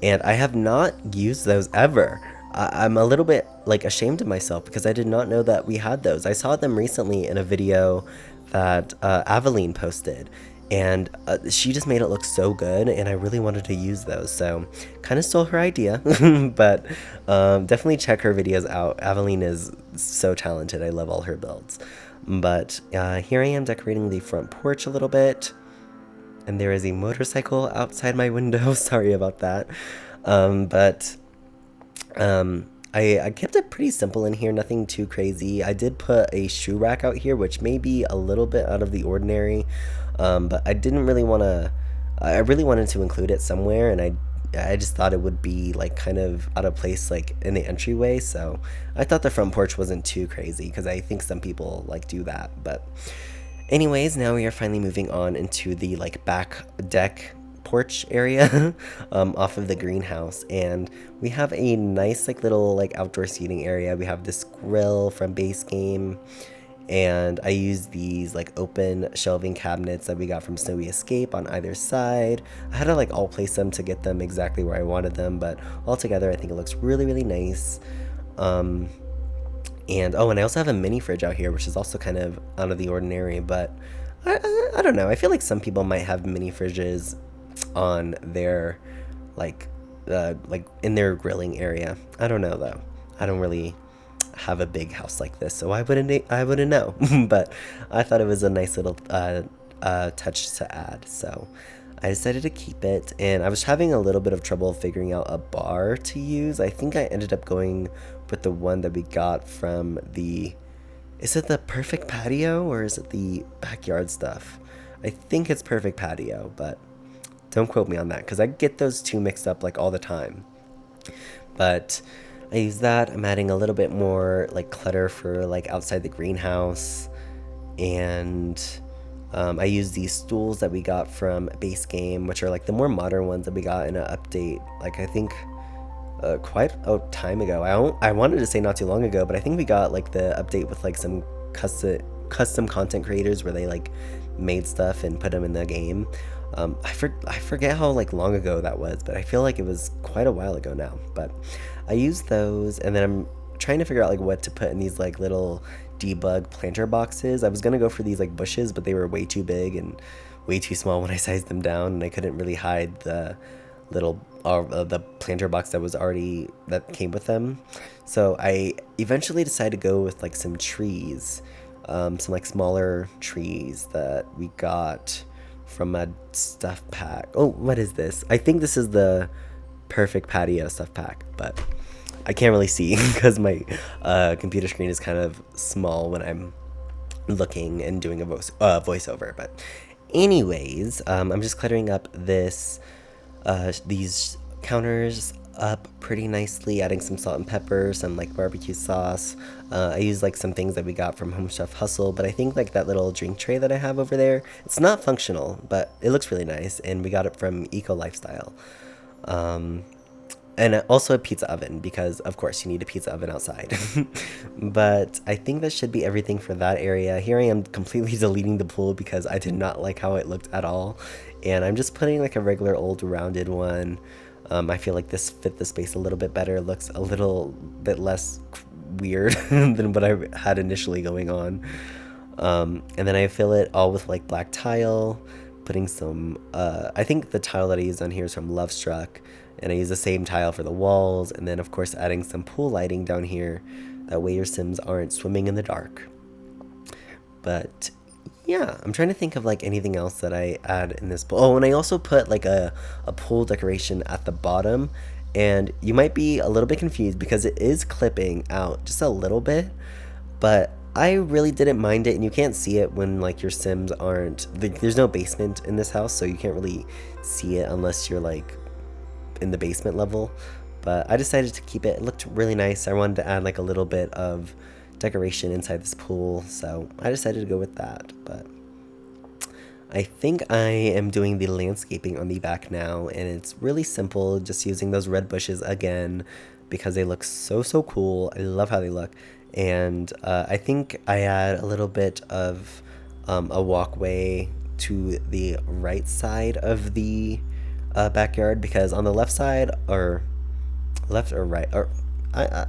and I have not used those ever. I'm a little bit like ashamed of myself because I did not know that we had those. I saw them recently in a video that Aveline posted, and she just made it look so good, and I really wanted to use those, so kind of stole her idea. But definitely check her videos out. Aveline is so talented. I love all her builds. But here I am decorating the front porch a little bit. And there is a motorcycle outside my window. Sorry about that. But I kept it pretty simple in here, nothing too crazy. I did put a shoe rack out here, which may be a little bit out of the ordinary, but I didn't really want to. I really wanted to include it somewhere, and I just thought it would be like kind of out of place, like in the entryway. So I thought the front porch wasn't too crazy because I think some people like do that. But anyways, now we are finally moving on into the like back deck porch area off of the greenhouse, and we have a nice like little like outdoor seating area. We have this grill from base game, and I use these like open shelving cabinets that we got from Snowy Escape on either side. I had to like all place them to get them exactly where I wanted them, but all together I think it looks really nice. And oh, and I also have a mini fridge out here, which is also kind of out of the ordinary, but I don't know. I feel like some people might have mini fridges on their like in their grilling area. I don't know though. I don't really have a big house like this, so I wouldn't know. But I thought it was a nice little touch to add, so I decided to keep it. And I was having a little bit of trouble figuring out a bar to use. I think I ended up going with the one that we got from the, is it the Perfect Patio or is it the Backyard Stuff? I think it's Perfect Patio, but don't quote me on that because I get those two mixed up like all the time. But I use that. I'm adding a little bit more like clutter for like outside the greenhouse, and I use these stools that we got from base game, which are like the more modern ones that we got in an update, like I think quite a time ago. I wanted to say not too long ago, but I think we got like the update with like some custom content creators where they like made stuff and put them in the game. I forget how like long ago that was, but I feel like it was quite a while ago now. But I use those, and then I'm trying to figure out like what to put in these like little debug planter boxes. I was gonna go for these like bushes, but they were way too big and way too small when I sized them down, and I couldn't really hide the little the planter box that came with them. So I eventually decided to go with like some trees, some like smaller trees that we got from a stuff pack. Oh, what is this? I think this is the Perfect Patio stuff pack, but I can't really see because my computer screen is kind of small when I'm looking and doing a voiceover. But anyways, I'm just cluttering up these counters up pretty nicely, adding some salt and pepper, some like barbecue sauce. I use like some things that we got from Home Chef Hustle, but I think like that little drink tray that I have over there, it's not functional, but it looks really nice, and we got it from Eco Lifestyle. And also a pizza oven, because of course you need a pizza oven outside. But I think that should be everything for that area. Here I am completely deleting the pool because I did not like how it looked at all, and I'm just putting like a regular old rounded one. I feel like this fit the space a little bit better, looks a little bit less weird than what I had initially going on. And then I fill it all with like black tile, putting some, I think the tile that I use on here is from Love Struck, and I use the same tile for the walls, and then of course adding some pool lighting down here, that way your Sims aren't swimming in the dark. But yeah, I'm trying to think of like anything else that I add in this pool. Oh, and I also put like a pool decoration at the bottom, and you might be a little bit confused because it is clipping out just a little bit, but I really didn't mind it, and you can't see it when like your Sims aren't, there's no basement in this house, so you can't really see it unless you're like in the basement level. But I decided to keep it. It looked really nice. I wanted to add like a little bit of decoration inside this pool, so I decided to go with that. But I think I am doing the landscaping on the back now, and it's really simple, just using those red bushes again because they look so cool. I love how they look. And I think I add a little bit of a walkway to the right side of the backyard, because on the left side, or left or right, or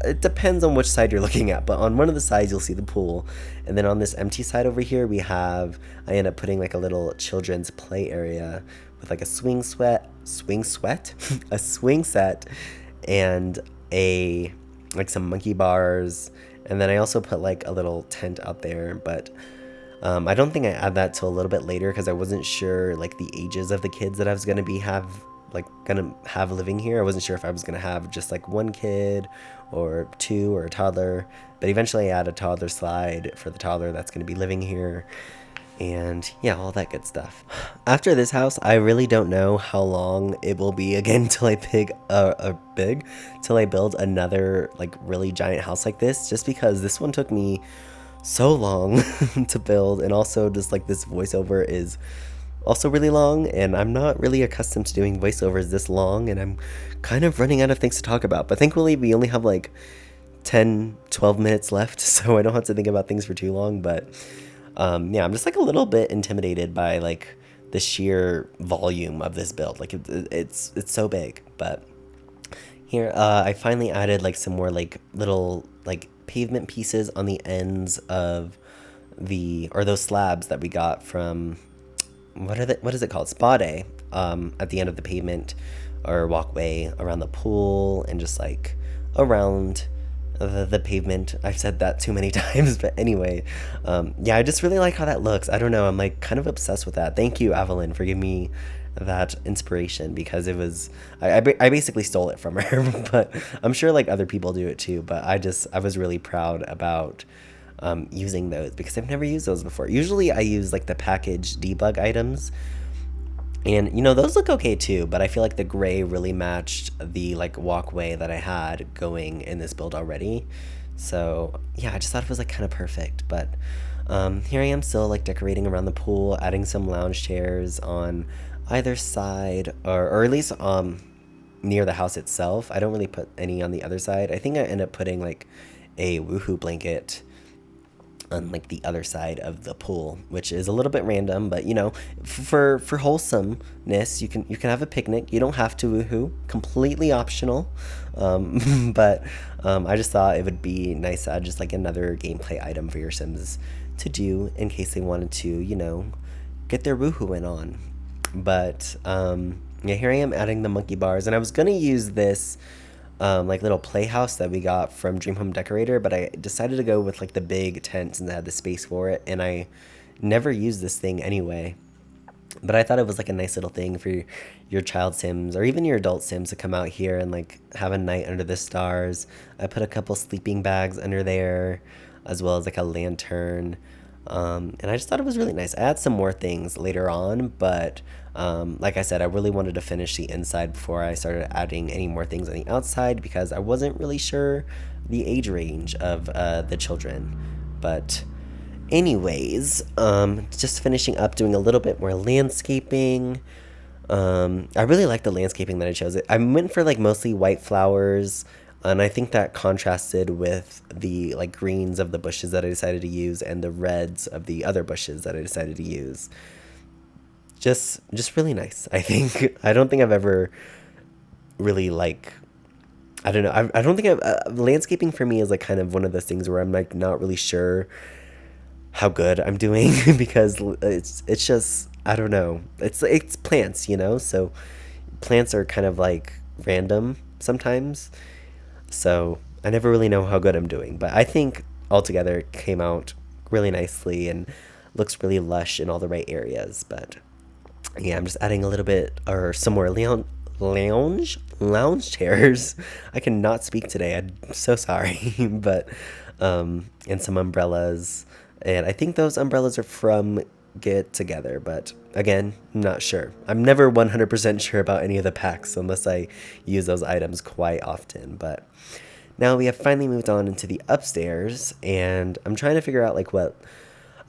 it depends on which side you're looking at, but on one of the sides you'll see the pool, and then on this empty side over here I end up putting like a little children's play area with like a swing set and like some monkey bars And then I also put like a little tent out there, but I don't think I add that till a little bit later because I wasn't sure like the ages of the kids that I was gonna have living here. I wasn't sure if I was gonna have just like one kid or two or a toddler, but eventually I add a toddler slide for the toddler that's gonna be living here. And yeah, all that good stuff. After this house, I really don't know how long it will be again till I till I build another like really giant house like this, just because this one took me so long to build, and also just like this voiceover is also really long, and I'm not really accustomed to doing voiceovers this long, and I'm kind of running out of things to talk about. But thankfully we only have like 10-12 minutes left, so I don't have to think about things for too long. But yeah, I'm just like a little bit intimidated by like the sheer volume of this build. Like it's so big. But here I finally added like some more like little like pavement pieces on the ends of those slabs that we got from what is it called, spa day, at the end of the pavement or walkway around the pool and just like around the pavement. I've said that too many times, but anyway, yeah, I just really like how that looks. I don't know, I'm like kind of obsessed with that. Thank you, Evelyn, for giving me that inspiration, because it was I basically stole it from her. But I'm sure like other people do it too, but I was really proud about using those because I've never used those before. Usually I use like the packaged debug items, and you know, those look okay too, but I feel like the gray really matched the like walkway that I had going in this build already. So yeah, I just thought it was like kind of perfect. But here I am still like decorating around the pool, adding some lounge chairs on either side, or at least near the house itself. I don't really put any on the other side. I think I end up putting like a woohoo blanket on like the other side of the pool, which is a little bit random, but you know, for wholesomeness, you can have a picnic. You don't have to woohoo, completely optional. But I just thought it would be nice to add just like another gameplay item for your Sims to do in case they wanted to, you know, get their woohooing on. But yeah, here I am adding the monkey bars, and I was gonna use this like little playhouse that we got from Dream Home Decorator, but I decided to go with like the big tent since I had the space for it, and I never used this thing anyway. But I thought it was like a nice little thing for your child Sims or even your adult Sims to come out here and like have a night under the stars. I put a couple sleeping bags under there, as well as like a lantern. And I just thought it was really nice. I add some more things later on, but like I said, I really wanted to finish the inside before I started adding any more things on the outside, because I wasn't really sure the age range of the children. But anyways, just finishing up doing a little bit more landscaping. I really like the landscaping that I chose. I went for like mostly white flowers, and I think that contrasted with the like greens of the bushes that I decided to use and the reds of the other bushes that I decided to use. Just really nice, I think. I don't think I've ever really like, I don't know. I don't think landscaping for me is like kind of one of those things where I'm like not really sure how good I'm doing because it's just, I don't know. It's plants, you know? So plants are kind of like random sometimes. So I never really know how good I'm doing, but I think altogether it came out really nicely and looks really lush in all the right areas. But yeah, I'm just adding a little bit or some more lounge chairs. I cannot speak today. I'm so sorry. But and some umbrellas, and I think those umbrellas are from Get Together, but again, not sure. I'm never 100% sure about any of the packs unless I use those items quite often. But now we have finally moved on into the upstairs, and I'm trying to figure out like what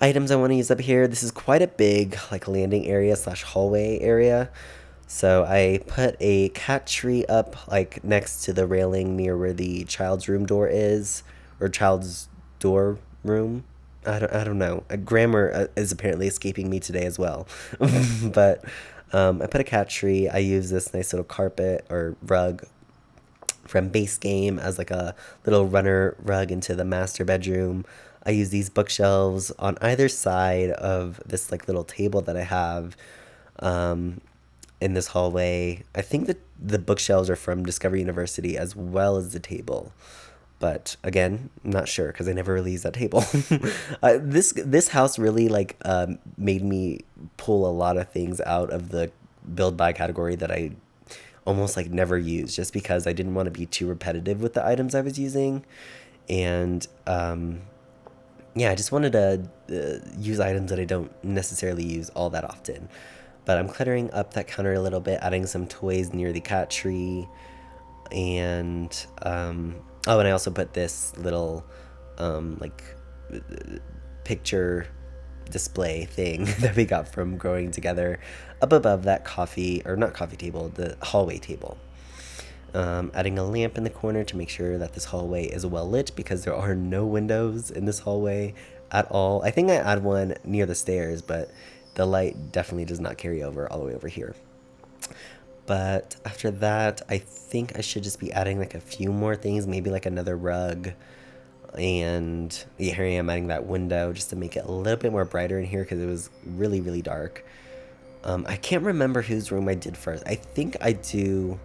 items I want to use up here. This is quite a big like landing area slash hallway area. So I put a cat tree up like next to the railing near where the child's room door is, or child's door room. I don't know. Grammar is apparently escaping me today as well. But I put a cat tree. I use this nice little carpet or rug from base game as like a little runner rug into the master bedroom. I use these bookshelves on either side of this like little table that I have in this hallway. I think that the bookshelves are from Discovery University as well as the table. But again, I'm not sure because I never really used that table. This house really like made me pull a lot of things out of the build buy category that I almost like never used, just because I didn't want to be too repetitive with the items I was using. And yeah, I just wanted to use items that I don't necessarily use all that often. But I'm cluttering up that counter a little bit, adding some toys near the cat tree. And oh, and I also put this little like picture display thing that we got from growing together up above that coffee, or not coffee table, the hallway table. Adding a lamp in the corner to make sure that this hallway is well lit, because there are no windows in this hallway at all. I think I add one near the stairs, but the light definitely does not carry over all the way over here. But after that, I think I should just be adding like a few more things, maybe like another rug. And yeah, here I am adding that window just to make it a little bit more brighter in here because it was really, really dark. I can't remember whose room I did first. I think I do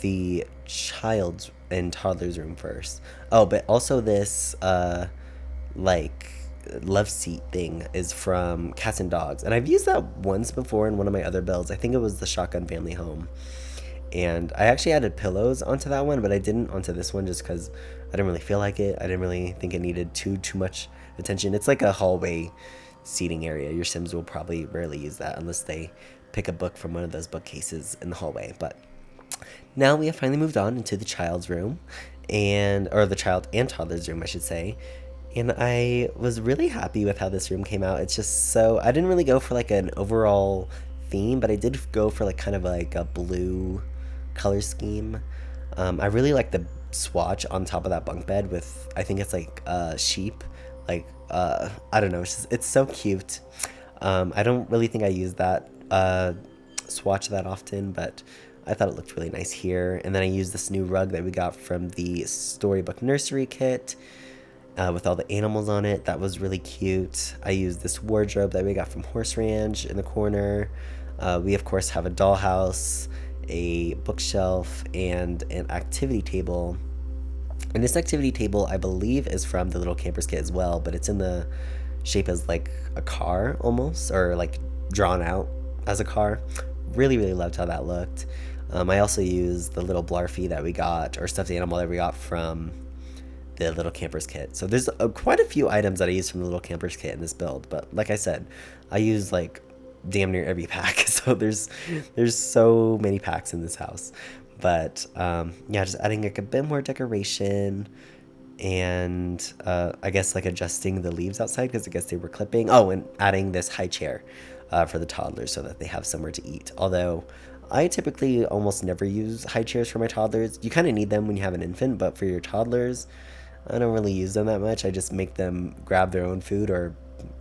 the child's and toddler's room first. Oh, but also this like love seat thing is from Cats and Dogs, and I've used that once before in one of my other builds. I think it was the Shotgun Family Home, and I actually added pillows onto that one, but I didn't onto this one just because I didn't really feel like it. I didn't really think it needed too much attention. It's like a hallway seating area. Your Sims will probably rarely use that unless they pick a book from one of those bookcases in the hallway. But now we have finally moved on into the child's room, or the child and toddler's room, I should say. And I was really happy with how this room came out. It's just so, I didn't really go for like an overall theme, but I did go for like kind of like a blue color scheme. I really like the swatch on top of that bunk bed with, I think it's like sheep, like I don't know, it's so cute. I don't really think I use that swatch that often, but I thought it looked really nice here. And then I used this new rug that we got from the Storybook Nursery kit with all the animals on it. That was really cute. I used this wardrobe that we got from Horse Ranch in the corner. We of course have a dollhouse, a bookshelf, and an activity table. And this activity table, I believe, is from the Little Campers kit as well, but it's in the shape as like a car almost, or like drawn out as a car. Really, really loved how that looked. I also used the little Blarfy that we got, or stuffed animal that we got from the Little Campers kit. So there's quite a few items that I used from the Little Campers kit in this build, but like I said, I use like damn near every pack. So there's so many packs in this house. But yeah, just adding like a bit more decoration, and I guess like adjusting the leaves outside because I guess they were clipping. Oh, and adding this high chair for the toddlers so that they have somewhere to eat. Although I typically almost never use high chairs for my toddlers. You kind of need them when you have an infant, but for your toddlers, I don't really use them that much. I just make them grab their own food or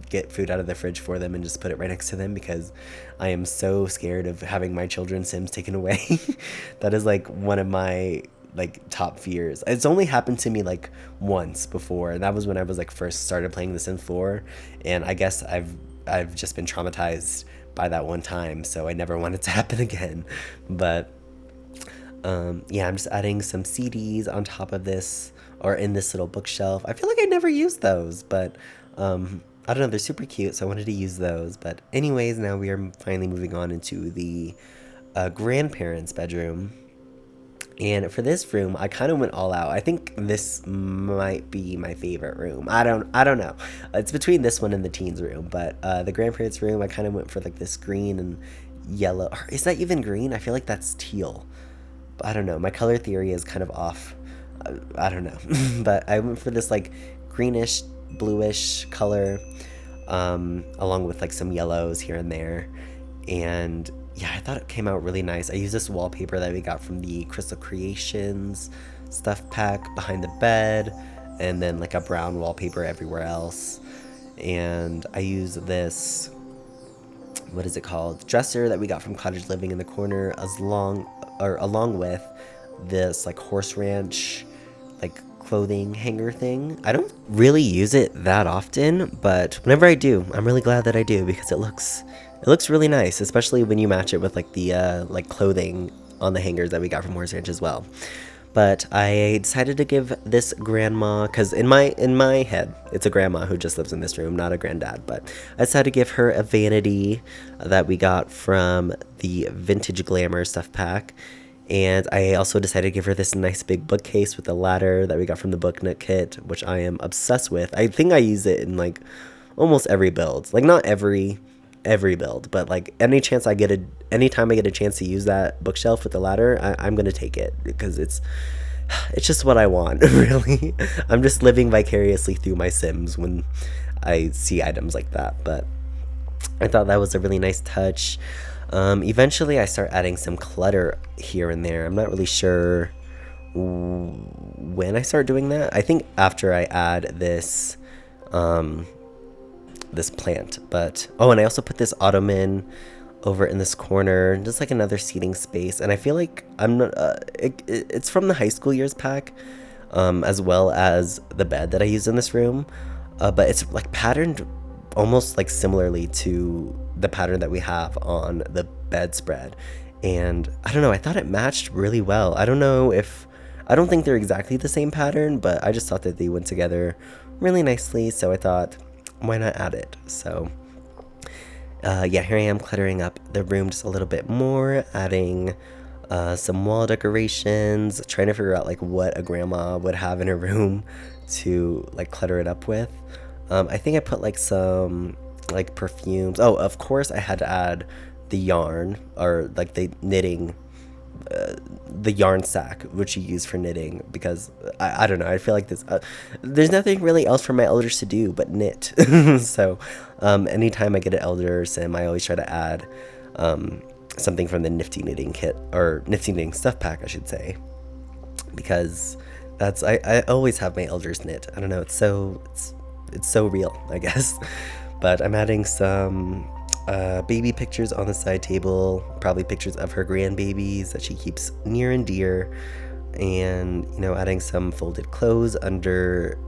get food out of the fridge for them and just put it right next to them because I am so scared of having my children's Sims taken away. That is like one of my like top fears. It's only happened to me like once before, and that was when I was like first started playing The Sims 4, and I guess I've just been traumatized by that one time, so I never want it to happen again. But yeah, I'm just adding some CDs on top of this, or in this little bookshelf. I feel like I never used those, but I don't know, they're super cute, so I wanted to use those. But anyways, now we are finally moving on into the grandparents' bedroom. And for this room, I kind of went all out. I think this might be my favorite room. I don't know. It's between this one and the teens room, but the grandparents' room, I kind of went for like this green and yellow. Or is that even green? I feel like that's teal. But I don't know. My color theory is kind of off. I don't know. But I went for this like greenish, bluish color, along with like some yellows here and there. And yeah, I thought it came out really nice. I used this wallpaper that we got from the Crystal Creations stuff pack behind the bed, and then like a brown wallpaper everywhere else. And I used this, what is it called, dresser that we got from Cottage Living in the corner, along with this like Horse Ranch like clothing hanger thing. I don't really use it that often, but whenever I do, I'm really glad that I do because it looks really nice, especially when you match it with like the like clothing on the hangers that we got from Horse Ranch as well. But I decided to give this grandma, because in my head, it's a grandma who just lives in this room, not a granddad. But I decided to give her a vanity that we got from the Vintage Glamour stuff pack. And I also decided to give her this nice big bookcase with a ladder that we got from the Book Nook kit, which I am obsessed with. I think I use it in like almost every build. Like not every build, but like anytime I get a chance to use that bookshelf with the ladder, I'm gonna take it because it's just what I want. Really, I'm just living vicariously through my Sims when I see items like that. But I thought that was a really nice touch. Eventually I start adding some clutter here and there. I'm not really sure when I start doing that. I think after I add this this plant. But and I also put this ottoman over in this corner, just like another seating space. And I feel like I'm not it's from the high school years pack, as well as the bed that I use in this room, but it's like patterned almost like similarly to the pattern that we have on the bedspread. And I don't know, I thought it matched really well. I don't think they're exactly the same pattern, but I just thought that they went together really nicely, so I thought, why not add it? So yeah, here I am cluttering up the room just a little bit more, adding some wall decorations, trying to figure out like what a grandma would have in her room to like clutter it up with. I think I put like some like perfumes. Oh, of course I had to add the yarn, or like the knitting, the yarn sack which you use for knitting, because I don't know, I feel like there's nothing really else for my elders to do but knit. So anytime I get an elder sim, I always try to add something from the nifty knitting kit, or nifty knitting stuff pack I should say, because I always have my elders knit. I don't know, it's so real, I guess. But I'm adding some baby pictures on the side table, probably pictures of her grandbabies that she keeps near and dear, and adding some folded clothes under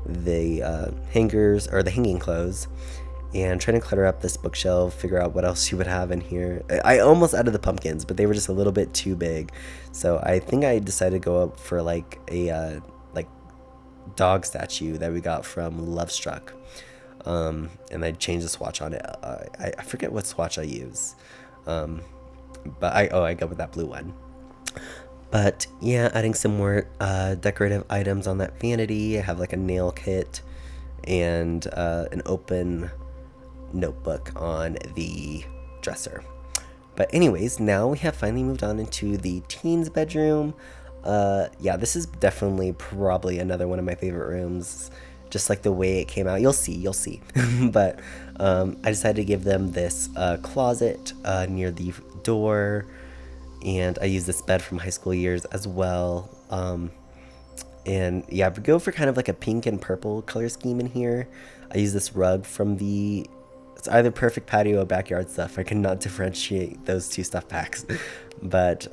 the hangers, or the hanging clothes, and trying to clutter up this bookshelf, figure out what else she would have in here. I almost added the pumpkins, but they were just a little bit too big, so I think I decided to go up for like a dog statue that we got from Lovestruck. And I changed the swatch on it. I forget what swatch I use, but I go with that blue one. But yeah, adding some more decorative items on that vanity. I have like a nail kit and an open notebook on the dresser. But anyways, now we have finally moved on into the teens bedroom. Yeah, this is definitely probably another one of my favorite rooms, just like the way it came out. You'll see. But I decided to give them this closet near the door, and I use this bed from high school years as well. And yeah, we go for kind of like a pink and purple color scheme in here. I use this rug from it's either Perfect Patio or Backyard Stuff. I cannot differentiate those two stuff packs. But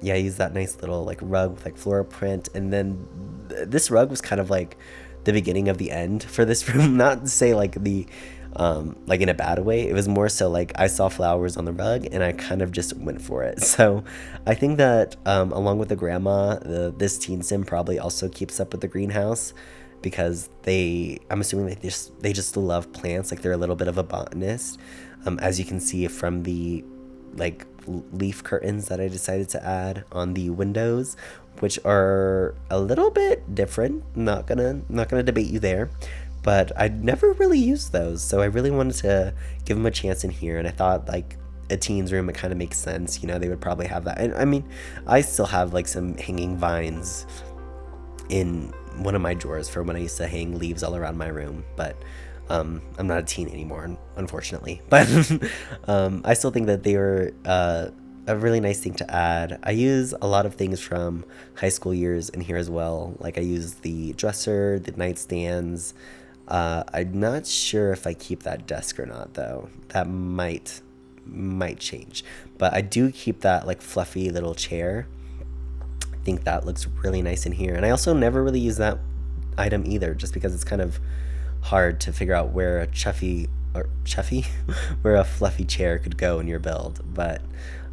yeah, I use that nice little like rug with like floral print. And then this rug was kind of like the beginning of the end for this room. Not to say like like in a bad way. It was more so like I saw flowers on the rug and I kind of just went for it. So I think that along with the grandma, this teen sim probably also keeps up with the greenhouse, because I'm assuming they just love plants. Like they're a little bit of a botanist, as you can see from the like leaf curtains that I decided to add on the windows, which are a little bit different. Not gonna debate you there, but I'd never really used those, so I really wanted to give them a chance in here. And I thought like a teen's room, it kind of makes sense, they would probably have that. And I mean, I still have like some hanging vines in one of my drawers for when I used to hang leaves all around my room, but I'm not a teen anymore, unfortunately. But I still think that they were a really nice thing to add. I use a lot of things from high school years in here as well. Like I use the dresser, the nightstands. I'm not sure if I keep that desk or not, though. That might change. But I do keep that like fluffy little chair. I think that looks really nice in here. And I also never really use that item either, just because it's kind of hard to figure out where a chuffy or cheffy, where a fluffy chair could go in your build. But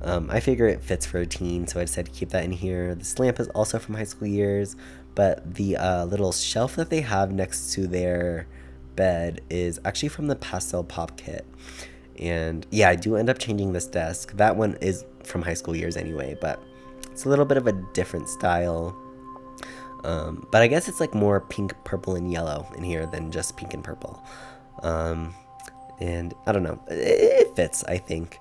I figure it fits for a teen, so I decided to keep that in here. This lamp is also from high school years, but the little shelf that they have next to their bed is actually from the pastel pop kit. And yeah, I do end up changing this desk. That one is from high school years anyway, but it's a little bit of a different style. But I guess it's like more pink, purple, and yellow in here than just pink and purple. And I don't know, it fits, I think.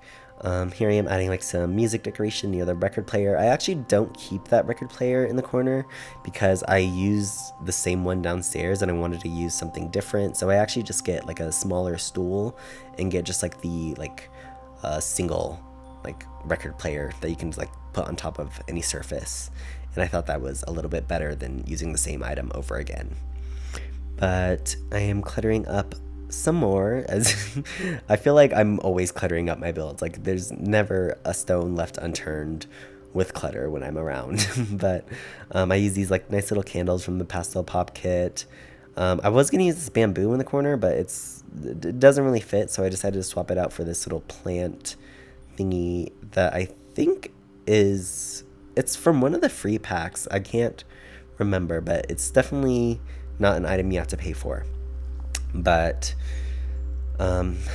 Here I am adding like some music decoration near the record player. I actually don't keep that record player in the corner because I use the same one downstairs and I wanted to use something different. So I actually just get like a smaller stool and get just like the single like record player that you can like put on top of any surface. And I thought that was a little bit better than using the same item over again. But I am cluttering up some more, as I feel like I'm always cluttering up my builds. Like there's never a stone left unturned with clutter when I'm around. But I use these like nice little candles from the pastel pop kit. I was gonna use this bamboo in the corner, but it doesn't really fit, so I decided to swap it out for this little plant thingy that I think it's from one of the free packs. I can't remember, but it's definitely not an item you have to pay for. But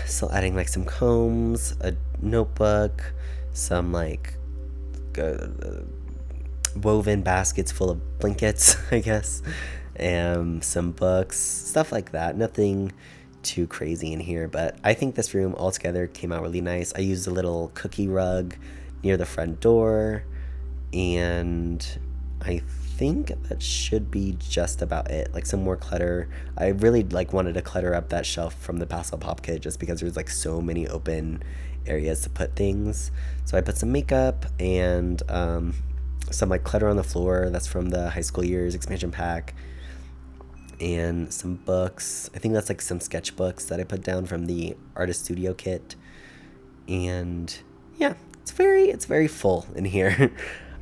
still adding like some combs, a notebook, some like woven baskets full of blankets, I guess, and some books, stuff like that. Nothing too crazy in here, but I think this room altogether came out really nice. I used a little cookie rug near the front door, and I think that should be just about it. Like some more clutter. I really like wanted to clutter up that shelf from the pastel pop kit just because there's like so many open areas to put things. So I put some makeup and some like clutter on the floor. That's from the high school years expansion pack. And some books. I think that's like some sketchbooks that I put down from the artist studio kit. And yeah, it's very full in here.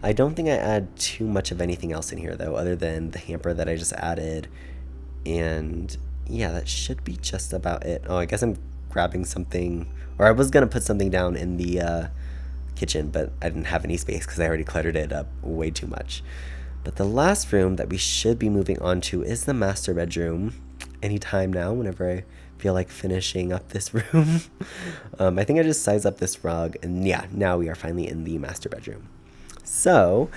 I don't think I add too much of anything else in here though, other than the hamper that I just added. And yeah, that should be just about it. Oh, I guess I'm grabbing something, or I was gonna put something down in the kitchen, but I didn't have any space because I already cluttered it up way too much. But the last room that we should be moving on to is the master bedroom. Anytime now, whenever I feel like finishing up this room. I think I just sized up this rug, and yeah, now we are finally in the master bedroom. So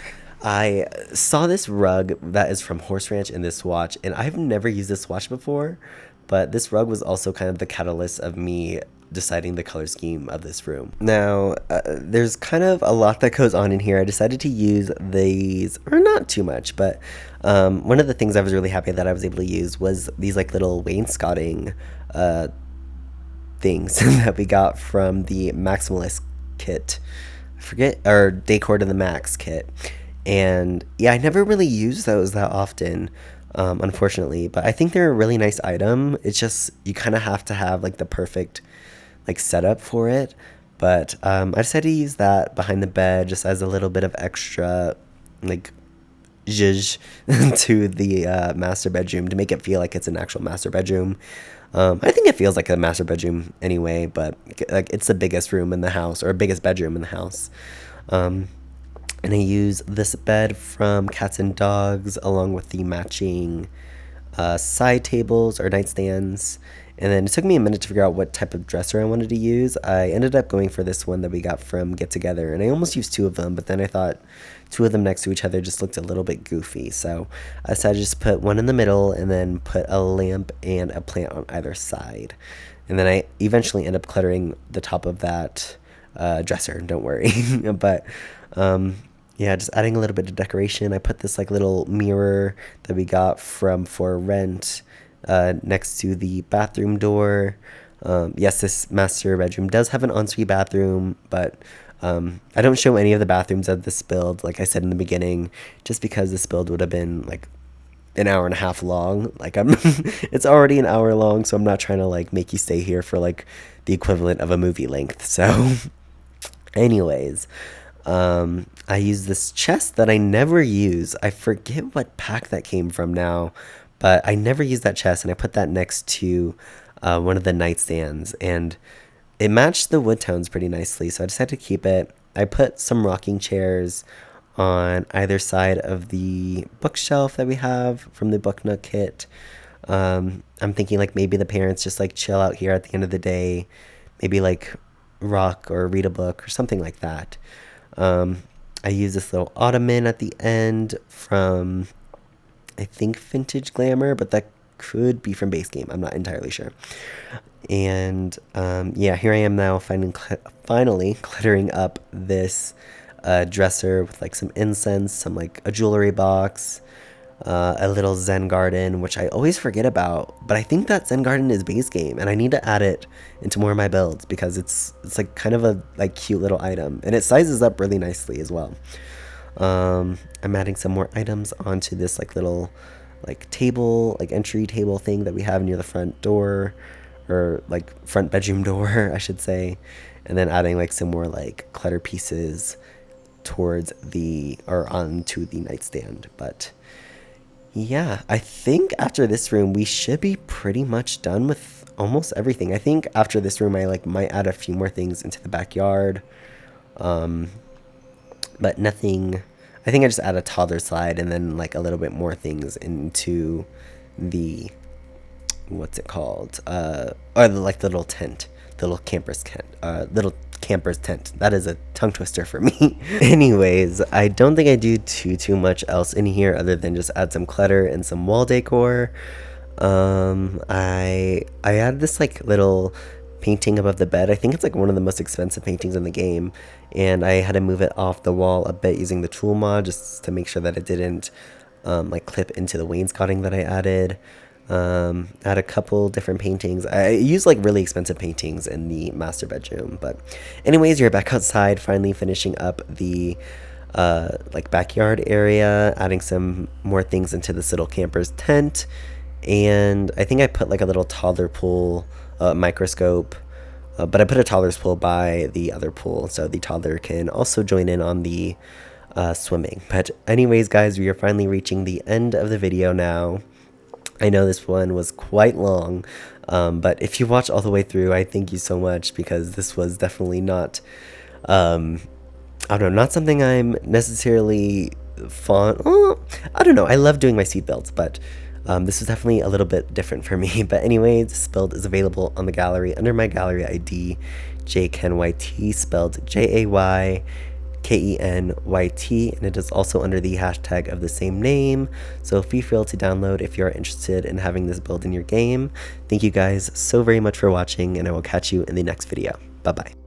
I saw this rug that is from Horse Ranch in this swatch, and I've never used this swatch before, but this rug was also kind of the catalyst of me deciding the color scheme of this room. Now, there's kind of a lot that goes on in here. I decided to use these, or not too much, but one of the things I was really happy that I was able to use was these like little wainscoting things that we got from the Maximalist kit. Or Decor to the Max kit. And yeah, I never really use those that often, unfortunately, but I think they're a really nice item. It's just, you kind of have to have like the perfect like setup for it. But I decided to use that behind the bed just as a little bit of extra like zhuzh to the master bedroom to make it feel like it's an actual master bedroom. I think it feels like a master bedroom anyway, but like it's the biggest room in the house, or biggest bedroom in the house. And I use this bed from Cats and Dogs along with the matching side tables or nightstands. And then it took me a minute to figure out what type of dresser I wanted to use. I ended up going for this one that we got from Get Together, and I almost used two of them, but then I thought two of them next to each other just looked a little bit goofy. So I decided to just put one in the middle and then put a lamp and a plant on either side. And then I eventually end up cluttering the top of that dresser, don't worry. But yeah, just adding a little bit of decoration. I put this like little mirror that we got from For Rent next to the bathroom door. Yes, this master bedroom does have an ensuite bathroom, but I don't show any of the bathrooms of this build, like I said in the beginning, just because this build would have been like an hour and a half long. Like it's already an hour long, so I'm not trying to like make you stay here for like the equivalent of a movie length. So anyways, I use this chest that I never use. I forget what pack that came from now, but I never use that chest, and I put that next to one of the nightstands, and it matched the wood tones pretty nicely, so I decided to keep it. I put some rocking chairs on either side of the bookshelf that we have from the Book Nook kit. I'm thinking like maybe the parents just like chill out here at the end of the day, maybe like rock or read a book or something like that. I use this little ottoman at the end from, I think, Vintage Glamour, but that could be from Base Game. I'm not entirely sure. And yeah, here I am now finally cluttering up this dresser with like some incense, some like a jewelry box, a little Zen garden, which I always forget about, but I think that Zen garden is Base Game, and I need to add it into more of my builds because it's like kind of a like cute little item, and it sizes up really nicely as well. I'm adding some more items onto this like little like table, like entry table thing that we have near the front door, or like front bedroom door, I should say, and then adding like some more like clutter pieces towards the or onto the nightstand. But yeah, I think after this room we should be pretty much done with almost everything. I think after this room I like might add a few more things into the backyard, but nothing. I think I just add a toddler slide and then like a little bit more things into the, what's it called, or like the little tent, the little camper's tent. That is a tongue twister for me. Anyways, I don't think I do too much else in here other than just add some clutter and some wall decor. I added this like little painting above the bed. I think it's like one of the most expensive paintings in the game, and I had to move it off the wall a bit using the tool mod just to make sure that it didn't like clip into the wainscoting that I added. I had a couple different paintings. I used like really expensive paintings in the master bedroom, but anyways, you're back outside, finally finishing up the like backyard area, adding some more things into this little camper's tent. And I think I put like a little toddler pool microscope, but I put a toddler's pool by the other pool so the toddler can also join in on the swimming. But anyways, guys, we are finally reaching the end of the video now. I know this one was quite long, but if you watch all the way through, I thank you so much, because this was definitely not, I don't know, not something I'm necessarily fond. I don't know. I love doing my seed builds, but this was definitely a little bit different for me. But anyways, this build is available on the gallery under my gallery ID, JKenyT, spelled JayKenyT, and it is also under the hashtag of the same name, so feel free to download if you're interested in having this build in your game. Thank you guys so very much for watching, and I will catch you in the next video. Bye bye.